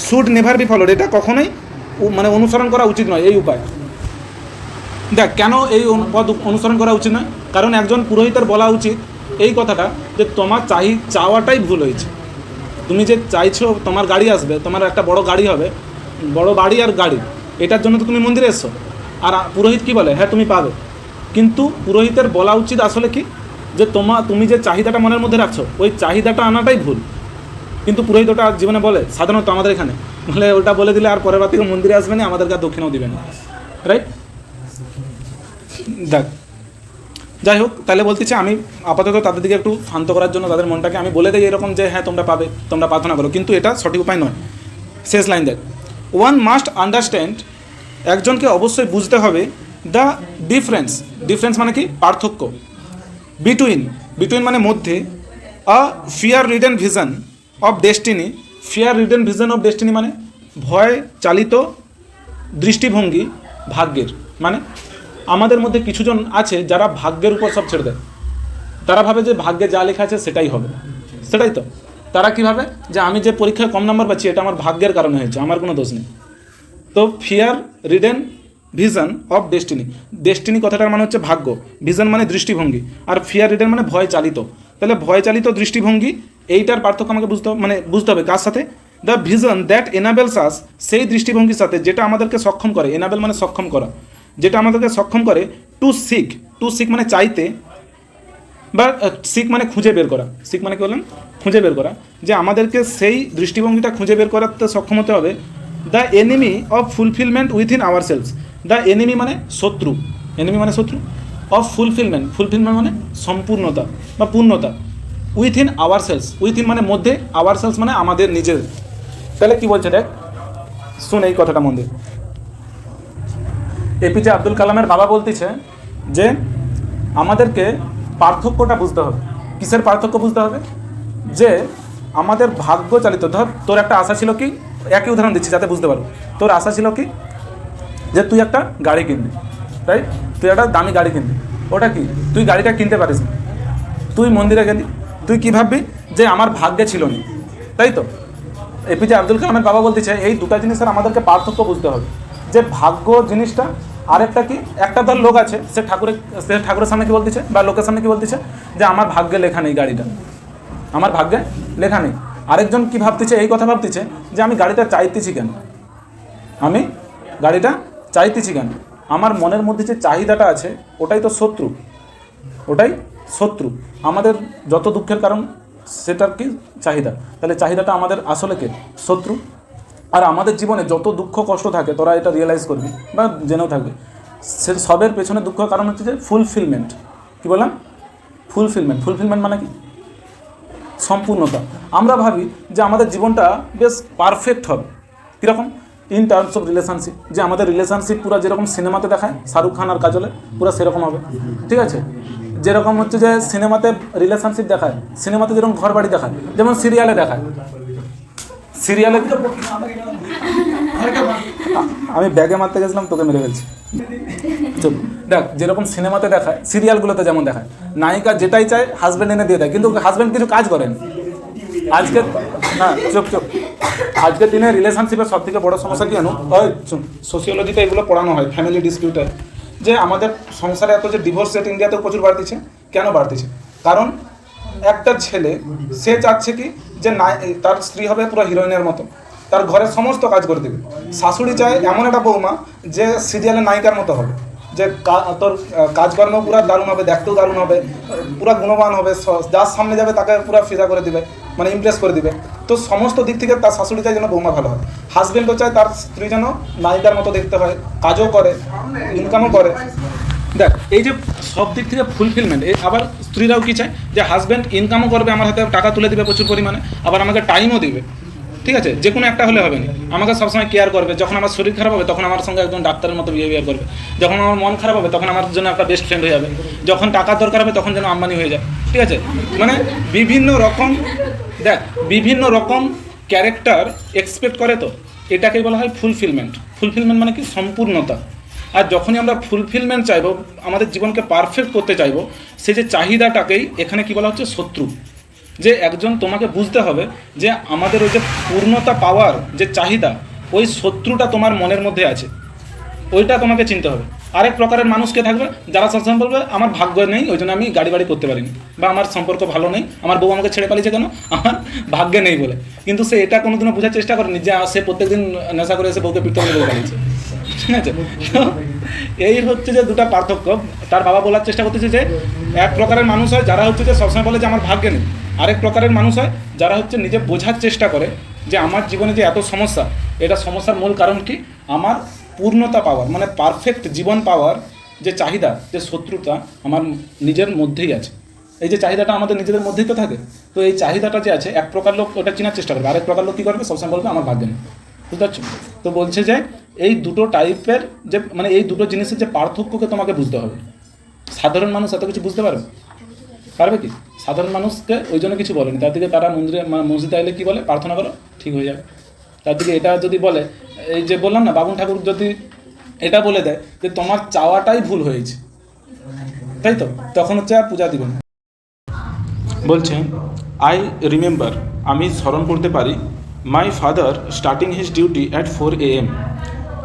শুড নেভার বি ফলোড, এটা কখনোই মানে অনুসরণ করা উচিত নয় এই উপায়। দেখ কেন এই পদ অনুসরণ করা উচিত নয়? কারণ একজন পুরোহিতের বলা উচিত এই কথাটা যে তোমার চাওয়াটাই ভুল হয়েছে। তুমি যে চাইছো তোমার গাড়ি আসবে, তোমার একটা বড় গাড়ি হবে, বড় বাড়ি আর গাড়ি, এটার জন্য তো তুমি মন্দিরে এসছো। আর পুরোহিত কী বলে? হ্যাঁ তুমি পাবে। কিন্তু পুরোহিতের বলা উচিত আসলে কি যে তুমি যে চাহিদাটা মনের মধ্যে রাখছো ওই চাহিদাটা আনাটাই ভুল। কিন্তু পুরোহিত ওটা জীবনে বলে সাধারণত আমাদের এখানে, বলে ওটা বলে দিলে আর পরের বার থেকে মন্দিরে আসবে না, আমাদেরকে আর দক্ষিণাও দিবে না, রাইট? দেখ যাই হোক, তাহলে বলতেছি আমি আপাতত তাদের দিকে একটু শান্ত করার জন্য তাদের মনটাকে আমি বলে দিই এরকম যে হ্যাঁ তোমরা পাবে, তোমরা প্রার্থনা করো, কিন্তু এটা সঠিক উপায় নয়। শেষ লাইন দেখ, ওয়ান মাস্ট আন্ডারস্ট্যান্ড, একজনকে অবশ্যই বুঝতে হবে দ্য ডিফারেন্স মানে কি? পার্থক্য। বিটুইন মানে মধ্যে, a fear ridden vision of destiny মানে ভয় চালিত দৃষ্টিভঙ্গি ভাগ্যের। মানে আমাদের মধ্যে কিছুজন আছে যারা ভাগ্যের উপর সব ছেড়ে দেয়। তারা ভাবে যে ভাগ্যে যা লেখা আছে সেটাই হবে, সেটাই তো। তারা কী ভাবে? যে আমি যে পরীক্ষায় কম নাম্বার পাচ্ছি এটা আমার ভাগ্যের কারণে হয়েছে, আমার কোনো দোষ নেই। তো fear ridden vision of destiny কথাটার মানে হচ্ছে ভাগ্য, ভিশন মানে দৃষ্টিভঙ্গি, আর ফিয়ার রিডেন মানে ভয় চালিত। তাহলে ভয় চালিত দৃষ্টিভঙ্গি, এইটার পার্থক্য আমাকে বুঝতে হবে কার সাথে? দ্য ভিশন দ্যাট এনাবেলস আস, সেই দৃষ্টিভঙ্গির সাথে যেটা আমাদেরকে সক্ষম করে, এনাবেল মানে সক্ষম করা, যেটা আমাদেরকে সক্ষম করে টু সিক মানে চাইতে, বা সিক মানে খুঁজে বের করা। সিক মানে কি বললাম? খুঁজে বের করা। যে আমাদেরকে সেই দৃষ্টিভঙ্গিটা খুঁজে বের করাতে সক্ষম হতে হবে। The enemy of fulfilment within ourselves, the enemy মানে শত্রু, অফ ফুলফিলমেন্ট মানে সম্পূর্ণতা বা পূর্ণতা, উইথিন আওয়ার সেলস, উইথিন মানে মধ্যে, আওয়ার সেলস মানে আমাদের নিজের। তাহলে কি বলছে দেখ, শুন এই কথাটা মন দিয়ে। এপিজে আব্দুল কালামের বাবা বলতেছে যে আমাদেরকে পার্থক্যটা বুঝতে হবে। কিসের পার্থক্য বুঝতে হবে? যে আমাদের ভাগ্য চালিত, ধর তোর একটা আশা ছিল কি, একই উদাহরণ দিচ্ছি যাতে বুঝতে পারো, তোর আশা ছিল কি যে তুই একটা গাড়ি কিনবি, তাই তুই একটা দামি গাড়ি কিনবি, ওটা কি তুই গাড়িটা কিনতে পারিস না, তুই মন্দিরে গেলি, তুই কী ভাববি যে আমার ভাগ্যে ছিল না, তাই তো। এপিজে আব্দুল কালামের বাবা বলতেছে এই দুটা জিনিসের আমাদেরকে পার্থক্য বুঝতে হবে, যে ভাগ্য জিনিসটা আরেকটা কি, একটা ধর লোক আছে সে ঠাকুরের সামনে কি বলতেছে বা লোকের সামনে কি বলতেছে যে আমার ভাগ্যে লেখা নেই গাড়িটা, আমার ভাগ্যে লেখা নেই। আরেকজন কি ভাবতেছে, এই কথা ভাবতেছে যে আমি গাড়িটা চাইতেছি কেন, আমি গাড়িটা চাইতেছি কেন, আমার মনের মধ্যে যে চাহিদাটা আছে ওটাই তো শত্রু, ওটাই শত্রু। আমাদের যত দুঃখের কারণ সেটার কি চাহিদা, তাহলে চাহিদাটা আমাদের আসলে কে, শত্রু। আর আমাদের জীবনে যত দুঃখ কষ্ট থাকে তোরা এটা রিয়েলাইজ করবি বা জেনেও থাকবে, সে সবের পেছনে দুঃখ কারণ হচ্ছে যে ফুলফিলমেন্ট। কী বললাম, ফুলফিলমেন্ট মানে কি, সম্পূর্ণতা। আমরা ভাবি যে আমাদের জীবনটা বেশ পারফেক্ট হবে, কীরকম, ইন টার্মস অফ রিলেশনশিপ, যে আমাদের রিলেশনশিপ পুরো যেরকম সিনেমাতে দেখায় শাহরুখ খান আর কাজলে পুরো সেরকম হবে, ঠিক আছে। যেরকম হচ্ছে যে সিনেমাতে রিলেশনশিপ দেখায়, সিনেমাতে যেরকম ঘর বাড়ি দেখায়, যেমন সিরিয়ালে দেখায়, সিরিয়ালে আমি ব্যাগে মারতে গেছিলাম তোকে মেরে ফেলছি, চুপ। দেখ যেরকম সিনেমাতে দেখায়, সিরিয়ালগুলোতে যেমন দেখায়, নায়িকা যেটাই চায় হাজব্যান্ড এনে দিয়ে দেয়, কিন্তু হাজব্যান্ড কিছু কাজ করেন। আজকে না, চুপ, আজকের দিনে রিলেশনশিপের সব থেকে বড় সমস্যা কি জানো, সোশিওলজিতে এগুলো পড়ানো হয়, ফ্যামিলি ডিসপিউটে, যে আমাদের সংসারে এত যে ডিভোর্স রেট ইন্ডিয়াতেও প্রচুর বাড়তেছে। কেন বাড়তেছে? কারণ একটা ছেলে সে চাচ্ছে কি যে না, তার স্ত্রী হবে পুরো হিরোইনের মতো, তার ঘরের সমস্ত কাজ করে দেবে। শাশুড়ি চায় এমন একটা বৌমা যে সিরিয়ালের নায়িকার মতো হবে, যে তোর কাজকর্ম পুরো দারুণ হবে, দেখতেও দারুণ হবে, পুরো গুণবান হবে, যার সামনে যাবে তাকে পুরো ফিদা করে দিবে, মানে ইমপ্রেস করে দিবে। তো সমস্ত দিক থেকে তার শাশুড়ি চায় যেন বৌমা ভালো হয়, হাজব্যান্ডও চায় তার স্ত্রী যেন নায়িকার মতো দেখতে হয়, কাজও করে, ইনকামও করে। দেখ এই যে সব দিক থেকে ফুলফিলমেন্ট। আবার স্ত্রীরাও কী চায় যে হাজব্যান্ড ইনকামও করবে, আমার হাতে টাকা তুলে দিবে প্রচুর পরিমাণে, আবার আমাকে টাইমও দিবে, ঠিক আছে। যে কোনো একটা হলে হবে না, আমাকে সবসময় কেয়ার করবে, যখন আমার শরীর খারাপ হবে তখন আমার সঙ্গে একজন ডাক্তারের মতো বিহেভিয়ার করবে, যখন আমার মন খারাপ হবে তখন আমার জন্য একটা বেস্ট ফ্রেন্ড হয়ে যাবে, যখন টাকার দরকার হবে তখন যেন আম্বানি হয়ে যায়, ঠিক আছে। মানে বিভিন্ন রকম ক্যারেক্টার এক্সপেক্ট করে, তো এটাকেই বলা হয় ফুলফিলমেন্ট। ফুলফিলমেন্ট মানে কি, সম্পূর্ণতা। আর যখনই আমরা ফুলফিলমেন্ট চাইবো, আমাদের জীবনকে পারফেক্ট করতে চাইবো, সেই যে চাহিদাটাকেই এখানে কি বলা হচ্ছে, শত্রু। যে একজন তোমাকে বুঝতে হবে যে আমাদের ওই যে পূর্ণতা পাওয়ার যে চাহিদা, ওই শত্রুটা তোমার মনের মধ্যে আছে, ওইটা তোমাকে চিনতে হবে। আরেক প্রকারের মানুষকে থাকবে যারা সবসময় বলবে আমার ভাগ্য নেই ওই জন্য আমি গাড়ি বাড়ি করতে পারিনি, বা আমার সম্পর্ক ভালো নেই, আমার বউ আমাকে ছেড়ে পালিয়েছে কেন, আমার ভাগ্যে নেই বলে। কিন্তু সে এটা কোনোদিনও বোঝার চেষ্টা করেনি যে সে প্রত্যেকদিন নেশা করে এসে বউকে পিটতে বলে বউ পালিয়েছে, ঠিক আছে। এই হচ্ছে যে দুটা পার্থক্য। তার বাবা বলার চেষ্টা করতেছে যে এক প্রকারের মানুষ হয় যারা হচ্ছে যে সবসময় বলে যে আমার ভাগ্যে নেই, আরেক প্রকারের মানুষ হয় যারা হচ্ছে নিজে বোঝার চেষ্টা করে যে আমার জীবনে যে এত সমস্যা, এটা সমস্যার মূল কারণ কি, আমার পূর্ণতা পাওয়ার মানে পারফেক্ট জীবন পাওয়ার যে চাহিদা, যে শত্রুতা আমার নিজের মধ্যেই আছে। এই যে চাহিদাটা আমাদের নিজেদের মধ্যেই তো থাকে, তো এই চাহিদাটা যে আছে এক প্রকার লোক ওটা চেনার চেষ্টা করবে, আরেক প্রকার লোক কী করবে, সবসময় বলবে আমার ভাগ্যে নেই, বুঝতে পারছো। তো বলছে যে এই দুটো টাইপের যে মানে এই দুটো জিনিসের যে পার্থক্যকে তোমাকে বুঝতে হবে। সাধারণ মানুষ এত কিছু বুঝতে পারবে কি? সাধারণ মানুষকে ওই জন্য কিছু বলেনি, তার দিকে তারা মসজিদে আইলে কী বলে, প্রার্থনা করো ঠিক হয়ে যাবে। তার দিকে এটা যদি বলে, এই যে বললাম না বাবুন ঠাকুর যদি এটা বলে দেয় যে তোমার চাওয়াটাই ভুল হয়েছে, তাই তো, তখন হচ্ছে আর পূজা দিবেন। বলছেন আই রিমেম্বার, আমি স্মরণ করতে পারি, my father starting his duty at 4 AM।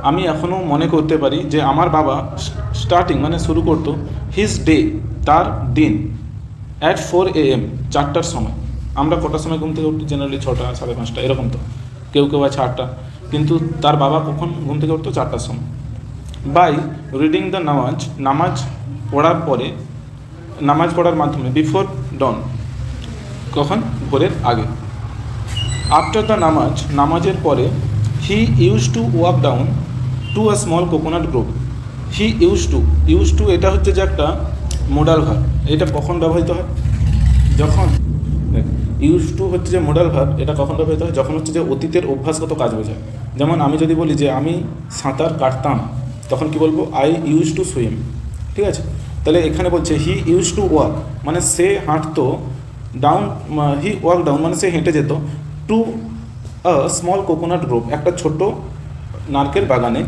আমি এখনও মনে করতে পারি যে আমার বাবা স্টার্টিং মানে শুরু করতো হিজ ডে, তার দিন, অ্যাট 4 AM 4টার সময়। আমরা কটার সময় ঘুম থেকে উঠতে, জেনারেলি 6টা 5:30 এরকম, তো কেউ আছে 8টা, কিন্তু তার বাবা কখন ঘুম থেকে উঠতো, 4টার সময়। বাই রিডিং দ্য নামাজ পড়ার পরে, নামাজ পড়ার মাধ্যমে, বিফোর ডন, কখন, ভোরের আগে। আফটার দ্য নামাজের পরে, he use to walk down to a small coconut Grove. He use to এটা হচ্ছে যে একটা মোডাল ভার্ব। এটা কখন ব্যবহৃত হয়, যখন ইউজ টু হচ্ছে যে মোডাল ভার্ব, এটা কখন ব্যবহৃত হয়, যখন হচ্ছে যে অতীতের অভ্যাসগত কাজ বোঝায়। যেমন আমি যদি বলি যে আমি সাঁতার কাটতাম, তখন কি বলবো, আই ইউজ টু সুইম, ঠিক আছে। তাহলে এখানে বলছে হি ইউজ টু ওয়াক মানে সে হাঁটতো, ডাউন হি ওয়াক ডাউন মানে সে হেঁটে যেত, to a small coconut Grove একটা ছোট্ট নারকেল বাগানে,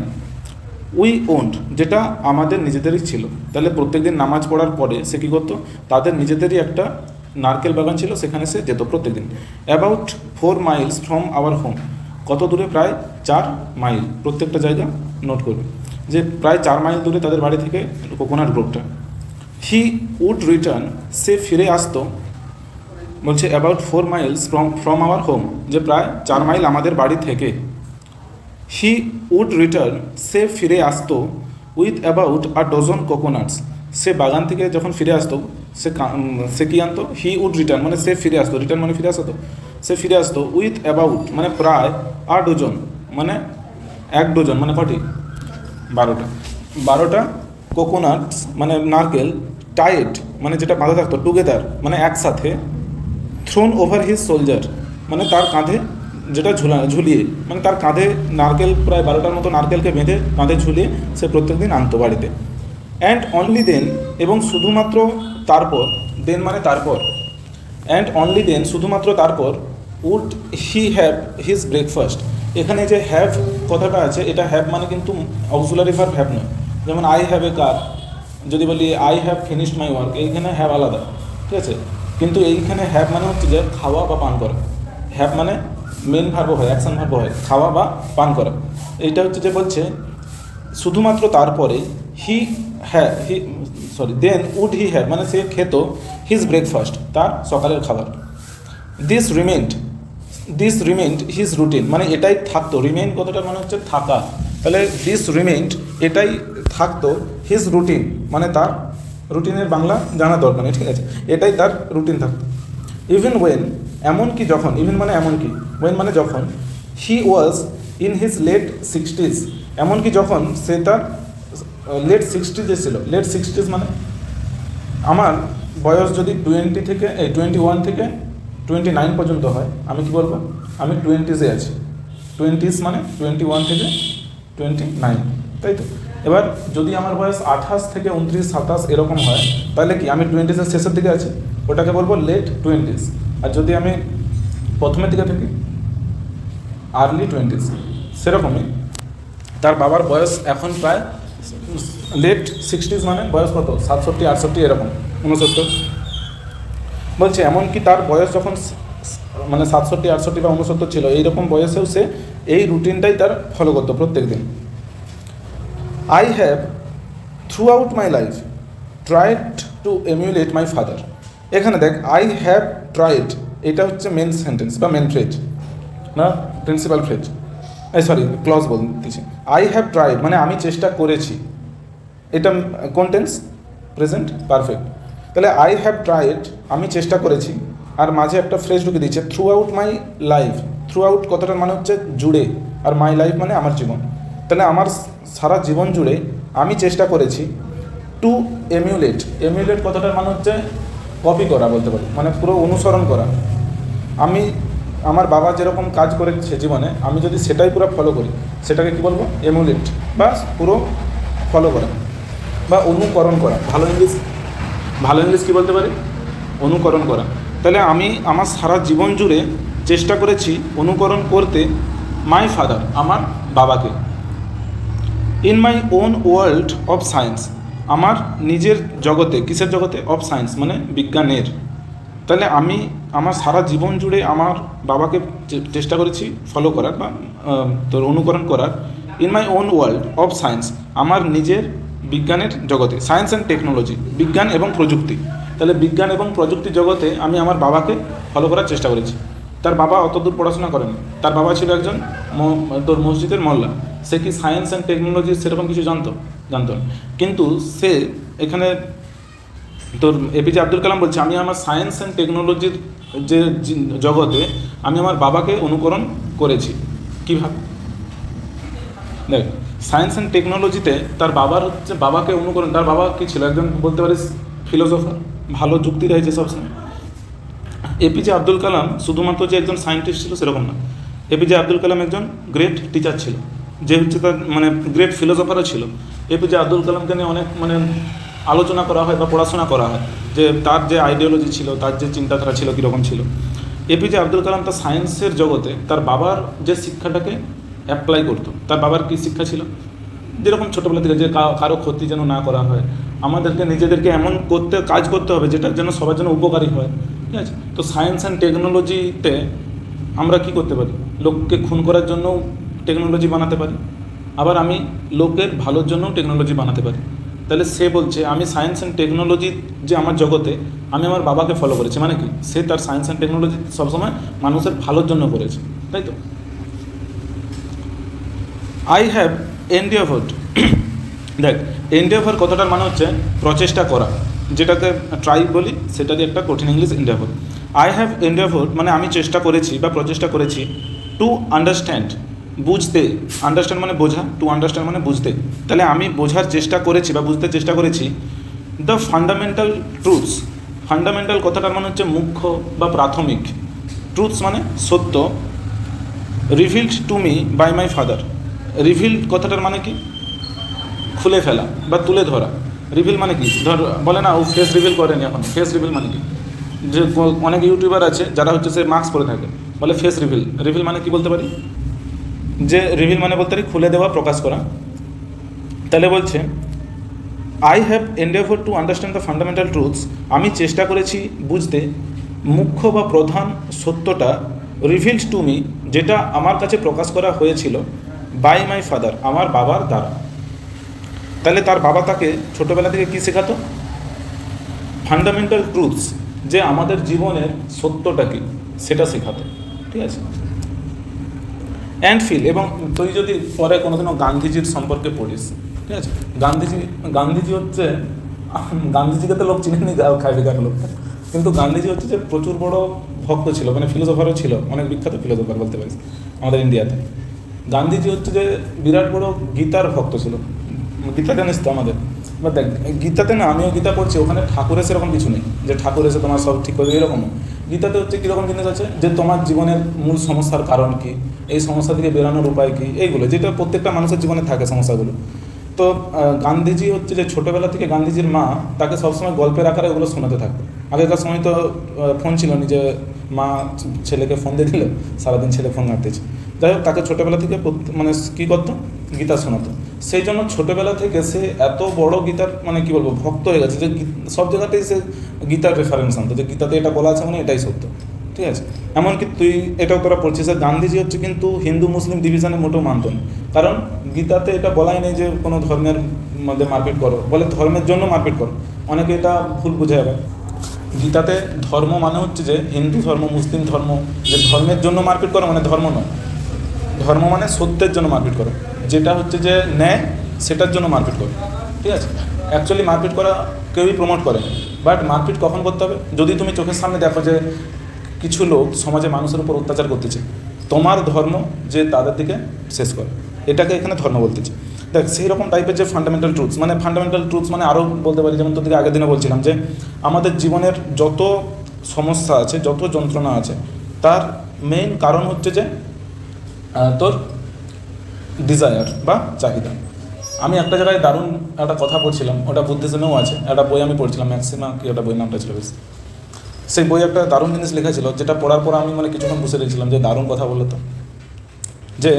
উই ওন্ট, যেটা আমাদের নিজেদেরই ছিল। তাহলে প্রত্যেকদিন নামাজ পড়ার পরে সে কী করতো, তাদের নিজেদেরই একটা নারকেল বাগান ছিল, সেখানে সে যেত প্রত্যেকদিন। About 4 Miles from our home, কত দূরে, প্রায় 4 মাইল, প্রত্যেকটা জায়গা নোট করবে যে প্রায় 4 মাইল দূরে তাদের বাড়ি থেকে কোকোনাট গ্রোভটা। হি উড রিটার্ন, সে ফিরে আসতো, বলছে about 4 Miles from our home, যে প্রায় 4 মাইল আমাদের বাড়ি থেকে। হি উড রিটার্ন, সে ফিরে আসতো, with about a dozen coconuts, সে বাগান থেকে যখন ফিরে আসতো সে কী আনতো, হি উড রিটার্ন মানে সে ফিরে আসতো, রিটার্ন মানে ফিরে আসতো, সে ফিরে আসতো উইথ অ্যাবাউট মানে প্রায়, আ ডজন মানে 1 ডজন মানে কটি, 12টা কোকোনাটস মানে নারকেল, টাইট মানে যেটা বাঁধা থাকতো, টুগেদার মানে একসাথে, থ্রোন ওভার হিজ সোলজার মানে তার কাঁধে যেটা ঝুলিয়ে, মানে তার কাঁধে নারকেল প্রায় 12টার মতো নারকেলকে বেঁধে কাঁধে ঝুলিয়ে সে প্রত্যেকদিন আনতো বাড়িতে। অ্যান্ড অনলি দেন, এবং শুধুমাত্র তারপর, দেন মানে তারপর, অ্যান্ড অনলি দেন শুধুমাত্র তারপর, would he have his breakfast. এখানে যে হ্যাভ কথাটা আছে, এটা হ্যাভ মানে কিন্তু অক্সিলারি ভার্ব হ্যাভ নয়। যেমন আই হ্যাভ এ কার, যদি বলি I have finished my work, এইখানে হ্যাভ আলাদা, ঠিক আছে। কিন্তু এইখানে হ্যাভ মানে হচ্ছে যে খাওয়া বা পান করা। হ্যাভ মানে মেন ভার্ব হয়, অ্যাকশন ভার্ব হয়, খাওয়া বা পান করা। এইটা হচ্ছে যে বলছে শুধুমাত্র তারপরে, দেন উড হি হ্যাভ মানে সে খেত, হিজ ব্রেকফাস্ট তার সকালের খাবার। দিস রিমেন্ড হিজ রুটিন মানে এটাই থাকতো, রিমেইন কথাটা মানে হচ্ছে থাকা, তাহলে দিস রিমেন্ড এটাই থাকতো, হিজ রুটিন মানে তার রুটিনের বাংলা জানা দরকার নেই, ঠিক আছে, এটাই তার রুটিন থাকতো। ইভেন ওয়েন, এমনকি যখন, ইভেন মানে এমনকি, ওয়েন মানে যখন, he was in his late 60s, এমনকি যখন সে তার লেট 60s ছিল। লেট 60s মানে আমার বয়স যদি 21 থেকে 29 পর্যন্ত হয়, আমি কি বলবো, আমি 20s-এ আছি। 20s মানে 21 থেকে 29, তাই তো। এবার যদি আমার বয়স 28 থেকে 29, 27 এরকম হয়, তাহলে কি আমি 20s-এর শেষের দিকে আছি, ওটাকে বলবো লেট 20s। আর যদি আমি প্রথমের দিকে থাকি, আর্লি 20s। সেরকমই তার বাবার বয়স এখন প্রায় লেট 60s মানে বয়স কত, 67, 68 এরকম, 69। বলছে এমনকি তার বয়স যখন মানে 67, 68 বা 69 ছিল, এইরকম বয়সেও সে এই রুটিনটাই তার ফলো করতো প্রত্যেক দিন। I have throughout my life tried to emulate my father. এখানে দেখ, আই হ্যাভ ট্রাইড, এটা হচ্ছে মেন সেন্টেন্স বা মেন ফ্রেজ না, প্রিন্সিপাল ফ্রেজ, ক্লজ বলতেছি। আই হ্যাভ ট্রাইড মানে আমি চেষ্টা করেছি, এটা কোন টেন্স, প্রেজেন্ট পারফেক্ট। তাহলে আই হ্যাভ ট্রাইড আমি চেষ্টা করেছি, আর মাঝে একটা ফ্রেজ ঢুকে দিচ্ছে throughout my life. Throughout কথাটার মানে হচ্ছে জুড়ে, আর মাই লাইফ মানে আমার জীবন। তাহলে আমার সারা জীবন জুড়ে আমি চেষ্টা করেছি টু এমিউলেট। এমিউলেট কথাটার মানে হচ্ছে কপি করা বলতে পারি, মানে পুরো অনুসরণ করা। আমি আমার বাবা যেরকম কাজ করেছে জীবনে, আমি যদি সেটাই পুরো ফলো করি, সেটাকে কি বলবো, এমুলেট বা পুরো ফলো করা বা অনুকরণ করা। ভালো ইংলিশ কী বলতে পারি, অনুকরণ করা। তাহলে আমি আমার সারা জীবন জুড়ে চেষ্টা করেছি অনুকরণ করতে মাই ফাদার, আমার বাবাকে। In my own world of science, আমার নিজের জগতে, কিসের জগতে, অফ সায়েন্স মানে বিজ্ঞানের। তাহলে আমি আমার সারা জীবন জুড়ে আমার বাবাকে চেষ্টা করেছি ফলো করার বা তোর অনুকরণ করার। In my own world of science, আমার নিজের বিজ্ঞানের জগতে, সায়েন্স অ্যান্ড টেকনোলজি, বিজ্ঞান এবং প্রযুক্তি। তাহলে বিজ্ঞান এবং প্রযুক্তি জগতে আমি আমার বাবাকে ফলো করার চেষ্টা করেছি। তার বাবা অত দূর পড়াশোনা করেনি, তার বাবা ছিল একজন তোর মসজিদের মোল্লা। সে কি সায়েন্স অ্যান্ড টেকনোলজি সেরকম কিছু জানতো না, কিন্তু সে এখানে তোর এপিজে আব্দুল কালাম বলছে আমি আমার সায়েন্স অ্যান্ড টেকনোলজির যে জগতে আমি আমার বাবাকে অনুকরণ করেছি। কীভাবে দেখ, সায়েন্স অ্যান্ড টেকনোলজিতে তার বাবাকে অনুকরণ, তার বাবা কী ছিল, একজন বলতে পারিস ফিলোসফার, ভালো যুক্তি দেয় যে সবসময়। এপিজে আব্দুল কালাম শুধুমাত্র যে একজন সায়েন্টিস্ট ছিল সেরকম না, এপিজে আব্দুল কালাম একজন গ্রেট টিচার ছিল, যে হচ্ছে তার মানে গ্রেট ফিলোসফারও ছিল। এপিজে আব্দুল কালামকে নিয়ে অনেক মানে আলোচনা করা হয় বা পড়াশোনা করা হয়, যে তার যে আইডিওলজি ছিল, তার যে চিন্তাধারা ছিল কীরকম ছিল। এপিজে আব্দুল কালাম তার সায়েন্সের জগতে তার বাবার যে শিক্ষাটাকে অ্যাপ্লাই করতো। তার বাবার কী শিক্ষা ছিল, যেরকম ছোটোবেলা থেকে যে কারো ক্ষতি যেন না করা হয়, আমাদেরকে নিজেদেরকে এমন কাজ করতে হবে যেটা যেন সবার জন্য উপকারী হয়, ঠিক আছে। তো সায়েন্স অ্যান্ড টেকনোলজিতে আমরা কি করতে পারি, লোককে খুন করার জন্যও টেকনোলজি বানাতে পারি, আবার আমি লোকের ভালোর জন্যও টেকনোলজি বানাতে পারি। তাহলে সে বলছে আমি সায়েন্স অ্যান্ড টেকনোলজি যে আমার জগতে আমি আমার বাবাকে ফলো করেছি, মানে কি সে তার সায়েন্স অ্যান্ড টেকনোলজি সবসময় মানুষের ভালোর জন্য করেছে, তাই তো। আই হ্যাভ এন্ডিয়াভার্ড, দেখ এন্ডিয়াভার কথাটার মানে হচ্ছে প্রচেষ্টা করা, যেটাকে ট্রাই বলি, সেটাকে একটা কঠিন ইংলিশ এন্ডিয়াভার। আই হ্যাভ এন্ডিয়াভার্ড মানে আমি চেষ্টা করেছি বা প্রচেষ্টা করেছি, টু আন্ডারস্ট্যান্ড বুঝতে, আন্ডারস্ট্যান্ড মানে বোঝা, টু আন্ডারস্ট্যান্ড মানে বুঝতে। তাহলে আমি বোঝার চেষ্টা করেছি বা বুঝতে চেষ্টা করেছি দ্য ফান্ডামেন্টাল ট্রুথস, ফান্ডামেন্টাল কথাটার মানে হচ্ছে মুখ্য বা প্রাথমিক, ট্রুথস মানে সত্য, revealed to me by my father. Revealed কথাটার মানে কি, খুলে ফেলা বা তুলে ধরা। রিভিল মানে কি, ধর বলে না ও ফেস রিভিল করেনি এখন, ফেস রিভিল মানে কি, যে অনেক ইউটিউবার আছে যারা হচ্ছে সে মাস্ক পরে থাকে, বলে ফেস রিভিল। রিভিল মানে কি বলতে পারি, যে রিভিল মানে বলতে পারি খুলে দেওয়া, প্রকাশ করা। তাহলে বলছে I have endeavour to understand the fundamental truths, আমি চেষ্টা করেছি বুঝতে মুখ্য বা প্রধান সত্যটা, রিভিলড টু মি যেটা আমার কাছে প্রকাশ করা হয়েছিল, বাই মাই ফাদার আমার বাবার দ্বারা। তাহলে তার বাবা তাকে ছোটোবেলা থেকে কী শেখাতো, ফান্ডামেন্টাল ট্রুথস, যে আমাদের জীবনের সত্যটা কী সেটা শেখাতো, ঠিক আছে। অ্যান্ড ফিল, এবং তুই যদি পরে কোনোদিনও গান্ধীজির সম্পর্কে পড়িস, ঠিক আছে, গান্ধীজি হচ্ছে, গান্ধীজিকে তো লোক চিনেনি খাই বেকার লোক, কিন্তু গান্ধীজি হচ্ছে যে প্রচুর বড় ভক্ত ছিল, মানে ফিলোসফারও ছিল, অনেক বিখ্যাত ফিলোসফার বলতে পারিস আমাদের ইন্ডিয়াতে। গান্ধীজি হচ্ছে যে বিরাট বড় গীতার ভক্ত ছিল। গীতা জানিস তো আমাদের, বা দেখ গীতাতে না, আমিও গীতা পড়ছি, ওখানে ঠাকুরের সেরকম কিছু নেই যে ঠাকুর এসে তোমার সব ঠিক করে, এরকমও গীতাতে হচ্ছে কীরকম জিনিস আছে, যে তোমার জীবনের মূল সমস্যার কারণ কী, এই সমস্যা থেকে বেরানোর উপায় কী, এইগুলো যেটা প্রত্যেকটা মানুষের জীবনে থাকে সমস্যাগুলো। তো গান্ধীজি হচ্ছে যে ছোটোবেলা থেকে গান্ধীজির মা তাকে সবসময় গল্পের আকারে ওগুলো শোনাতে থাকতো। আগেকার সময় তো ফোন ছিল নি যে মা ছেলেকে ফোন দিয়ে দিল, সারাদিন ছেলে ফোন ঘাঁটতেছে। যাই হোক, তাকে ছোটোবেলা থেকে মানে কী করতো, গীতা শোনাতো। সেই জন্য ছোটোবেলা থেকে সে এত বড় গীতার মানে কী বলবো ভক্ত হয়ে গেছে, যে সব জায়গাতেই সে গীতার রেফারেন্স আনতো, যে গীতাতে এটা বলা আছে মানে এটাই সত্য, ঠিক আছে। এমনকি তুই এটাও তোরা পড়ছিস, গান্ধীজি হচ্ছে কিন্তু হিন্দু মুসলিম ডিভিশনে মোটেও মানত না, কারণ গীতাতে এটা বলাই নেই যে কোনো ধর্মের মধ্যে মারপিট করো, বলে ধর্মের জন্য মারপিট করো। অনেকে এটা ভুল বুঝে যাবে, গীতাতে ধর্ম মানে হচ্ছে যে হিন্দু ধর্ম মুসলিম ধর্ম, যে ধর্মের জন্য মারপিট করো মানে ধর্ম নয়, ধর্ম মানে সত্যের জন্য মারপিট করো, যেটা হচ্ছে যে ন্যায় সেটার জন্য মারপিট করো, ঠিক আছে। অ্যাকচুয়ালি মারপিট করা কেউই প্রমোট করে, বাট মারপিট কখন করতে হবে, যদি তুমি চোখের সামনে দেখো যে কিছু লোক সমাজে মানুষের উপর অত্যাচার করতেছে, তোমার ধর্ম যে তাদের দিকে শেষ করে, এটাকে এখানে ধর্ম বলতেছে। দেখ সেই রকম টাইপের যে ফান্ডামেন্টাল ট্রুথস, মানে ফান্ডামেন্টাল ট্রুথস মানে আরও বলতে পারি, যেমন তোর দিকে আগের দিনে বলছিলাম যে আমাদের জীবনের যত সমস্যা আছে, যত যন্ত্রণা আছে, তার মেইন কারণ হচ্ছে যে তোর ডিজায়ার বা চাহিদা। আমি একটা জায়গায় দারুণ একটা কথা পড়ছিলাম, ওটা বুদ্ধিজমেও আছে, একটা বই আমি পড়ছিলাম, ম্যাক্সিমা কি ওটা বই নামটা ছিল বেশ, সেই বই একটা দারুণ জিনিস লেখা ছিল, যেটা পড়ার পর আমি মানে কিছুক্ষণ বসে রয়েছিলাম, যে দারুণ কথা বললো তো, যে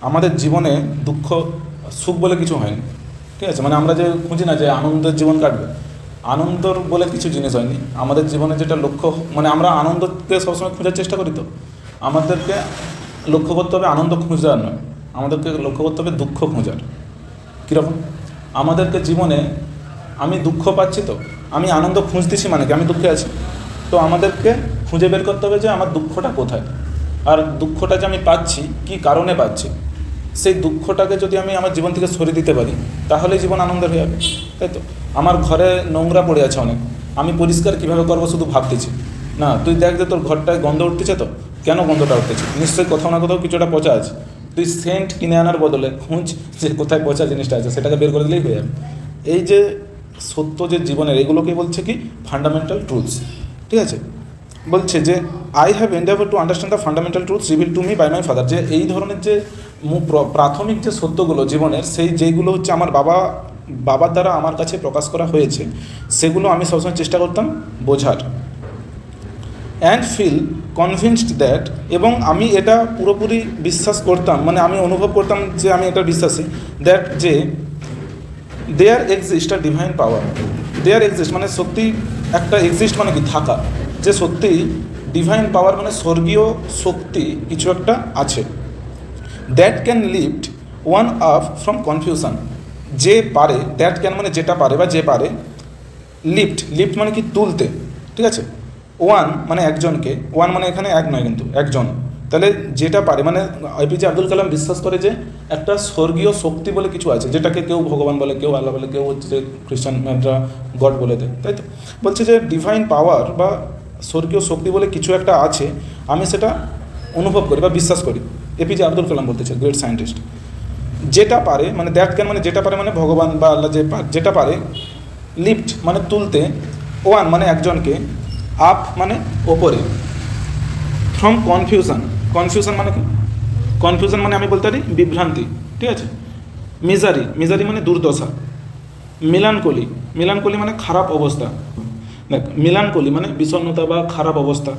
আমাদের জীবনে দুঃখ সুখ বলে কিছু হয়নি, ঠিক আছে। মানে আমরা যে খুঁজি না যে আনন্দের জীবন কাটবে, আনন্দর বলে কিছু জিনিস হয়নি আমাদের জীবনে, যেটা লক্ষ্য মানে আমরা আনন্দকে সবসময় খোঁজার চেষ্টা করি, তো আমাদেরকে লক্ষ্য করতে হবে আনন্দ খোঁজার নয়, আমাদেরকে লক্ষ্য করতে হবে দুঃখ খোঁজার। কীরকম, আমাদেরকে জীবনে আমি দুঃখ পাচ্ছি, তো আমি আনন্দ খুঁজতেছি মানে কি আমি দুঃখে আছি, তো আমাদেরকে খুঁজে বের করতে হবে যে আমার দুঃখটা কোথায়, আর দুঃখটা যে আমি পাচ্ছি কী কারণে পাচ্ছি, সেই দুঃখটাকে যদি আমি আমার জীবন থেকে সরিয়ে দিতে পারি তাহলে জীবন আনন্দের হয়ে যাবে, তাই তো। আমার ঘরে নোংরা পড়ে আছে অনেক, আমি পরিষ্কার কীভাবে করবো শুধু ভাবতেছি, না তুই দেখ যে তোর ঘরটায় গন্ধ উঠতেছে, তো কেন গন্ধটা উঠতেছে, নিশ্চয়ই কোথাও না কোথাও কিছুটা পচা আছে, তুই সেন্ট কিনে আনার বদলে খুঁজ যে কোথায় পচা জিনিসটা আছে, সেটাকে বের করে দিলেই হয়ে যাবে। এই যে সত্য যে জীবনের, এগুলোকে বলছে কি ফান্ডামেন্টাল ট্রুথস, ঠিক আছে। বলছে যে I have endeavour to understand the fundamental truths reveal to me by my father, যে এই ধরনের যে প্রাথমিক যে সত্যগুলো জীবনের, সেই যেগুলো হচ্ছে আমার বাবার দ্বারা আমার কাছে প্রকাশ করা হয়েছে, সেগুলো আমি সবসময় চেষ্টা করতাম বোঝার। অ্যান্ড ফিল কনভিন্সড দ্যাট, এবং আমি এটা পুরোপুরি বিশ্বাস করতাম, মানে আমি অনুভব করতাম যে আমি এটা বিশ্বাসী, দ্যাট যে there exist a divine power. There exist মানে সত্যি একটা এক্সিস্ট মানে কি থাকা, যে সত্যি ডিভাইন পাওয়ার মানে স্বর্গীয় শক্তি কিছু একটা আছে, that can lift one up from confusion, যে পারে, দ্যাট ক্যান মানে যেটা পারে বা যে পারে, লিফট, লিফট মানে কি তুলতে, ঠিক আছে, ওয়ান মানে একজনকে, ওয়ান মানে এখানে এক নয় কিন্তু একজন, তাহলে যেটা পারে মানে এপিজে আব্দুল কালাম বিশ্বাস করে যে একটা স্বর্গীয় শক্তি বলে কিছু আছে, যেটাকে কেউ ভগবান বলে, কেউ আল্লাহ বলে, কেউ হচ্ছে খ্রিস্টানরা গড বলে দেয়, তাই তো। বলছে যে ডিভাইন পাওয়ার বা স্বর্গীয় শক্তি বলে কিছু একটা আছে, আমি সেটা অনুভব করি বা বিশ্বাস করি, এপিজে আব্দুল কালাম বলতেছে, গ্রেট সায়েন্টিস্ট। যেটা পারে মানে দ্যাট ক্যান মানে যেটা পারে মানে ভগবান বা আল্লাহ যেটা পারে, লিফট মানে তুলতে, ওয়ান মানে একজনকে, আপ মানে ওপরে, ফ্রম কনফিউশন, কনফিউশন মানে কি, কনফিউশন মানে আমি বলতে পারি বিভ্রান্তি, ঠিক আছে, মিজারি, মিজারি মানে দুর্দশা, মিলানকলি, মিলানকলি মানে খারাপ অবস্থা, দেখ মিলানকলি মানে বিষণ্ণতা বা খারাপ অবস্থা,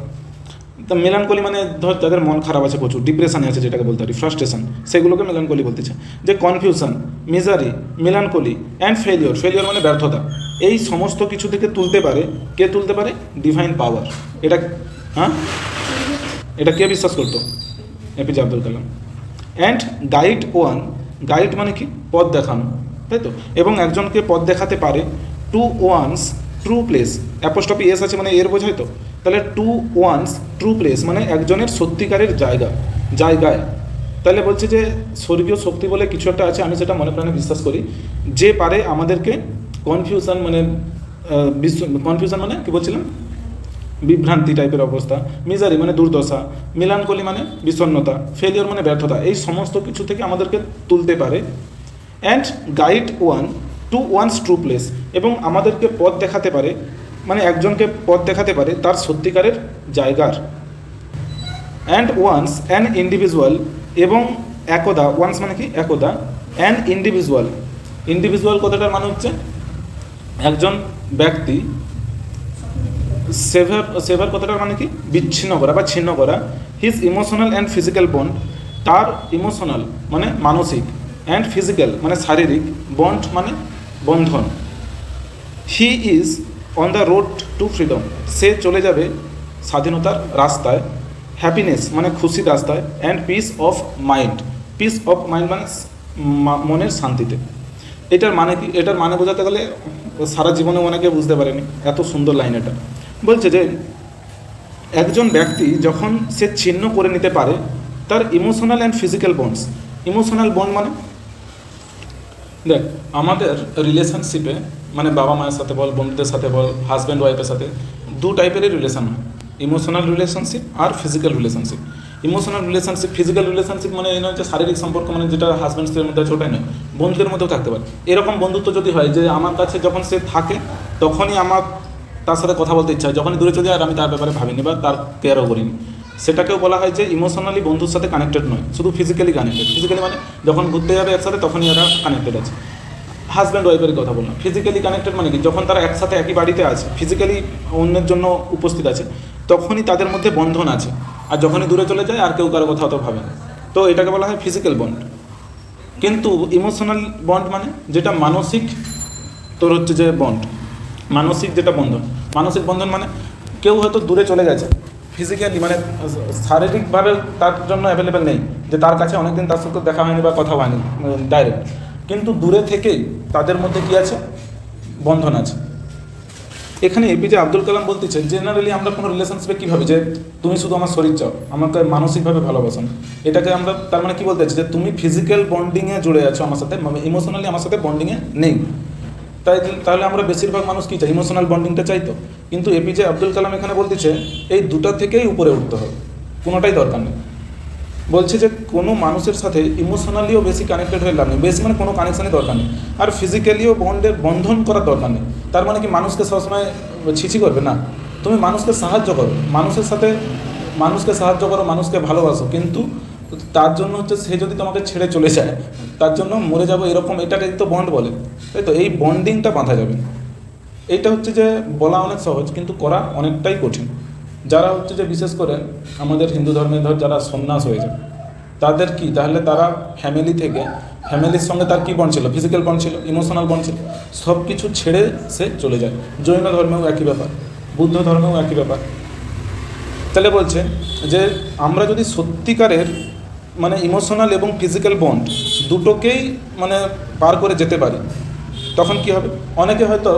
তা মেলানকলি মানে ধর যাদের মন খারাপ আছে, প্রচুর ডিপ্রেশনে আছে, যেটাকে বলতে পারি ফ্রাস্ট্রেশন, সেগুলোকে মেলানকলি বলতেছে। যে confusion, misery, melancholy and failure, failure মানে ব্যর্থতা, এই সমস্ত কিছু থেকে তুলতে পারে, কে তুলতে পারে, ডিভাইন পাওয়ার। এটা হ্যাঁ, এটা কে বিশ্বাস করতো, APJ Abdul Kalam. And guide one, guide মানে কি পথ দেখানো, তাই তো, এবং একজনকে পথ দেখাতে পারে, to one's true place, apostrophe S আছে মানে এর বোঝায় তো, তাহলে টু ওয়ান্স ট্রু প্লেস মানে একজনের সত্যিকারের জায়গা, জায়গায়, তাহলে বলছে যে স্বর্গীয় শক্তি বলে কিছু একটা আছে, আমি সেটা মনে প্রাণে বিশ্বাস করি, যে পারে আমাদেরকে কনফিউশন মানে কনফিউশন মানে কী বলছিলাম, বিভ্রান্তি টাইপের অবস্থা, মিজারি মানে দুর্দশা, মিলানকলি মানে বিষণ্ণতা, ফেলিওর মানে ব্যর্থতা, এই সমস্ত কিছু থেকে আমাদেরকে তুলতে পারে। And guide one to one's true place, এবং আমাদেরকে পথ দেখাতে পারে, মানে একজনকে পথ দেখাতে পারে তার সত্যিকারের জায়গার। অ্যান্ড ওয়ান্স অ্যান ইন্ডিভিজুয়াল, এবং একদা, ওয়ান্স মানে কি একদা, অ্যান ইন্ডিভিজুয়াল, ইন্ডিভিজুয়াল কথাটার মানে হচ্ছে একজন ব্যক্তি, সেভার, সেভার কথাটার মানে কি বিচ্ছিন্ন করা বা ছিন্ন করা, his emotional and physical bond, তার ইমোশনাল মানে মানসিক, অ্যান্ড ফিজিক্যাল মানে শারীরিক, বন্ড মানে বন্ধন, he is on the road to freedom, সে চলে যাবে স্বাধীনতার রাস্তায়, হ্যাপিনেস মানে খুশির রাস্তায়, and peace of mind, peace of mind মানে মনের শান্তিতে। এটার মানে কি, এটার মানে বোঝাতে গেলে সারা জীবনে অনেকে বুঝতে পারেনি, এত সুন্দর লাইন এটা। বলছে যে একজন ব্যক্তি যখন সে ছিন্ন করে নিতে পারে তার emotional and physical bonds, emotional bond মানে দেখ আমাদের রিলেশনশিপে মানে বাবা মায়ের সাথে বল, বন্ধুদের সাথে বল, হাজব্যান্ড ওয়াইফের সাথে দু টাইপেরই রিলেশন হয়, ইমোশনাল রিলেশনশিপ আর physical relationship. Emotional relationship, physical relationship মানে এই নয় যে শারীরিক সম্পর্ক, মানে যেটা হাজব্যান্ড স্ত্রীর মধ্যে আছে ওটাই নয়, বন্ধুদের মধ্যেও থাকতে পারে। এরকম বন্ধুত্ব যদি হয় যে আমার কাছে যখন সে থাকে তখনই আমার তার সাথে কথা বলতে ইচ্ছা হয়, যখনই দূরে চলে যায় আর আমি তার ব্যাপারে ভাবিনি বা তার কেয়ারও করিনি, সেটাকেও বলা হয় যে ইমোশনালি বন্ধুর সাথে কানেক্টেড নয়, শুধু ফিজিক্যালি কানেক্টেড। ফিজিক্যালি মানে যখন ঘুরতে যাবে একসাথে তখনই এরা কানেক্টেড আছে। হাজব্যান্ড ওয়াইফের কথা বললাম। ফিজিক্যালি কানেক্টেড মানে কি, যখন তারা একসাথে একই বাড়িতে আছে, ফিজিক্যালি অন্যের জন্য উপস্থিত আছে, তখনই তাদের মধ্যে বন্ধন আছে, আর যখনই দূরে চলে যায় আর কেউ কারো কথা অত ভাবে না, তো এটাকে বলা হয় ফিজিক্যাল বন্ড। কিন্তু ইমোশনাল বন্ড মানে যেটা মানসিক, তোর হচ্ছে যে বন্ড, মানসিক যেটা বন্ধন, মানসিক বন্ধন মানে কেউ হয়তো দূরে চলে গেছে, ফিজিক্যালি মানে শারীরিকভাবে তার জন্য অ্যাভেলেবেল নেই, যে তার কাছে অনেকদিন তার সাথে দেখা হয়নি বা কথা হয়নি ডাইরেক্ট, কিন্তু দূরে থেকেই তাদের মধ্যে কী আছে, বন্ধন আছে। এখানে এপিজে আব্দুল কালাম বলতেছে জেনারেলি আমরা কোনো রিলেশনশিপে কী ভাবি যে তুমি শুধু আমার শরীর চাও, আমাকে মানসিকভাবে ভালোবাসো, এটাকে আমরা তার মানে কী বলতে চাচ্ছি যে তুমি ফিজিক্যাল বন্ডিংয়ে জুড়ে আছো আমার সাথে, ইমোশনালি আমার সাথে বন্ডিংয়ে নেই। তাহলে আমরা বেশিরভাগ মানুষ কী চাই, ইমোশনাল বন্ডিংটা চাইতো, কিন্তু এপিজে আব্দুল কালাম এখানে বলতেছে এই দুটা থেকেই উপরে উঠতে হবে, কোনোটাই দরকার নেই। বলছে যে কোনো মানুষের সাথে ইমোশনালিও বেশি কানেক্টেড হয়ে লাভ নেই, বেশি মানে কোনো কানেকশানই দরকার নেই, আর ফিজিক্যালিও বন্ধন করার দরকার নেই। তার মানে কি মানুষকে সবসময় ছিছি করবে না, তুমি মানুষকে সাহায্য করো, মানুষের সাথে মানুষকে সাহায্য করো, মানুষকে ভালোবাসো, কিন্তু তার জন্য হচ্ছে সে যদি তোমাকে ছেড়ে চলে যায়, তার জন্য মরে যাবো এরকম, এটাকে তো বন্ড বলে, তাই তো। এই বন্ডিংটা বাঁধা যাবে, এইটা হচ্ছে যে বলা অনেক সহজ কিন্তু করা অনেকটাই কঠিন, যারা হচ্ছে যে বিশেষ করে আমাদের হিন্দু ধর্মে যারা সন্ন্যাস হয়ে যায় তাদের কি, তাহলে তারা ফ্যামিলির সঙ্গে তার কী বন্ড ছিল, ফিজিক্যাল বন্ড ছিল, ইমোশনাল বন্ড ছিল, সব কিছু ছেড়ে সে চলে যায়। জৈন ধর্মেও একই ব্যাপার, বুদ্ধ ধর্মেও একই ব্যাপার। তাহলে বলছে যে আমরা যদি সত্যিকারের মানে ইমোশনাল এবং ফিজিক্যাল বন্ড দুটোকেই মানে পার করে যেতে পারি, তখন কি হবে। অনেকে হয়তো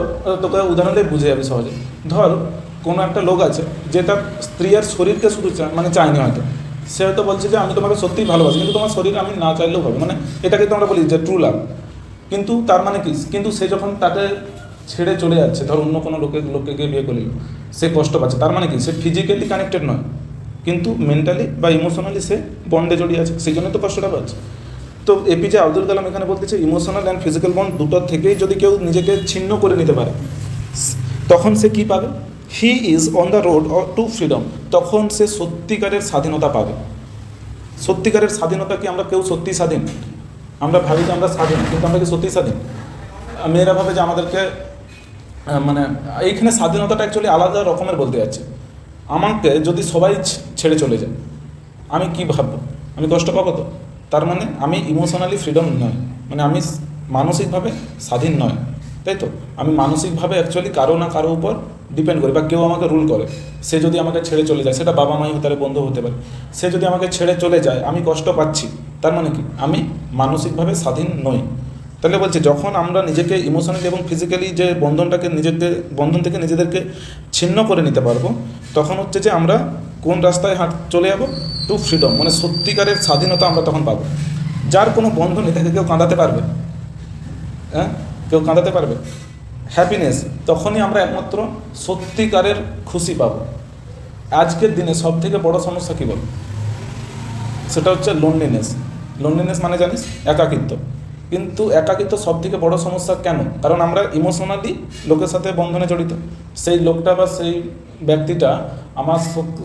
তোকে উদাহরণ দিয়ে বুঝে যাবে সহজে। ধর কোনো একটা লোক আছে যে তার স্ত্রীর শরীরকে শুধু মানে চায়নি, হয়তো সে হয়তো বলছে যে আমি তোমাকে সত্যিই ভালোবাসি, কিন্তু তোমার শরীর আমি না চাইলেও হবে, মানে এটাকে তো আমরা বলি যে ট্রু লাভ। কিন্তু তার মানে কি, কিন্তু সে যখন তাকে ছেড়ে চলে যাচ্ছে, ধর অন্য কোনো লোককে গিয়ে বিয়ে করল, সে কষ্ট পাচ্ছে, তার মানে কি সে ফিজিক্যালি কানেক্টেড নয়, কিন্তু মেন্টালি বা ইমোশনালি সে বন্ডে জড়িয়ে আছে, সেই জন্য তো কষ্টটা পাচ্ছে। তো এপিজে আব্দুল কালাম এখানে বলতেছে ইমোশনাল অ্যান্ড ফিজিক্যাল বন্ড দুটোর থেকেই যদি কেউ নিজেকে ছিন্ন করে নিতে পারে, তখন সে কী পাবে, হি is on the road to freedom, তখন সে সত্যিকারের স্বাধীনতা পাবে। সত্যিকারের স্বাধীনতা কি, আমরা কেউ সত্যি স্বাধীন? আমরা ভাবি যে আমরা স্বাধীন, কিন্তু আমরা কি সত্যি স্বাধীন? মেয়েরা ভাবে যে আমাদেরকে মানে এইখানে স্বাধীনতাটা অ্যাকচুয়ালি আলাদা রকমের বলতে যাচ্ছে। আমাকে যদি সবাই ছেড়ে চলে যায়, আমি কি ভাববো, আমি কষ্ট পাবো তো। তার মানে আমি ইমোশনালি ফ্রিডম নয়, মানে আমি মানসিকভাবে স্বাধীন নয়, তাই তো। আমি মানসিকভাবে অ্যাকচুয়ালি কারো না কারো উপর ডিপেন্ড করি, বা কেউ আমাকে রুল করে। সে যদি আমাকে ছেড়ে চলে যায়, সেটা বাবা মাই হতে পারে, বন্ধু হতে পারে, সে যদি আমাকে ছেড়ে চলে যায়, আমি কষ্ট পাচ্ছি, তার মানে কি আমি মানসিকভাবে স্বাধীন নই। তাহলে বলছে যখন আমরা নিজেকে ইমোশনালি এবং ফিজিক্যালি যে বন্ধন থেকে নিজেদেরকে ছিন্ন করে নিতে পারবো, তখন হচ্ছে যে আমরা কোন রাস্তায় চলে যাব, টু ফ্রিডম, মানে সত্যিকারের স্বাধীনতা আমরা তখন পাবো। যার কোনো বন্ধন এটাকে কেউ কাঁদাতে পারবে? হ্যাঁ, কেউ কাঁদাতে পারবে? হ্যাপিনেস, তখনই আমরা একমাত্র সত্যিকারের খুশি পাবো। আজকের দিনে সব থেকে বড় সমস্যা কী বল, সেটা হচ্ছে লোনলিনেস। লোনলিনেস মানে জানিস, একাকিত্ব। কিন্তু একাকিত্ব সব থেকে বড় সমস্যা কেন? কারণ আমরা ইমোশনালি লোকের সাথে বন্ধনে জড়িত। সেই লোকটা বা সেই ব্যক্তিটা আমার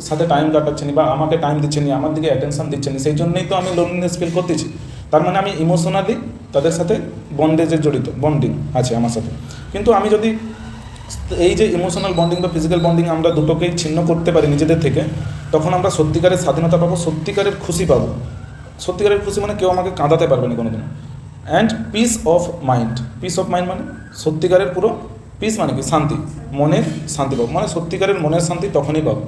সাথে টাইম কাটাচ্ছে না, বা আমাকে টাইম দিচ্ছে না, আমার দিকে অ্যাটেনশন দিচ্ছে না, সেই জন্যই তো আমি লোনলিনেস ফিল করতেছি। তার মানে আমি ইমোশনালি তাদের সাথে বন্ডেজে জড়িত, বন্ডিং আছে আমার সাথে। কিন্তু আমি যদি এই যে ইমোশনাল বন্ডিং বা ফিজিক্যাল বন্ডিং আমরা দুটোকেই ছিন্ন করতে পারি নিজেদের থেকে, তখন আমরা সত্যিকারের স্বাধীনতা পাবো, সত্যিকারের খুশি পাবো। সত্যিকারের খুশি মানে কেউ আমাকে কাঁদাতে পারবে না কোনো দিন। And peace of mind, peace of mind মানে সত্যিকারের পুরো পিস, মানে কি শান্তি, মনের শান্তি পাবো, মানে সত্যিকারের মনের শান্তি তখনই পাবো।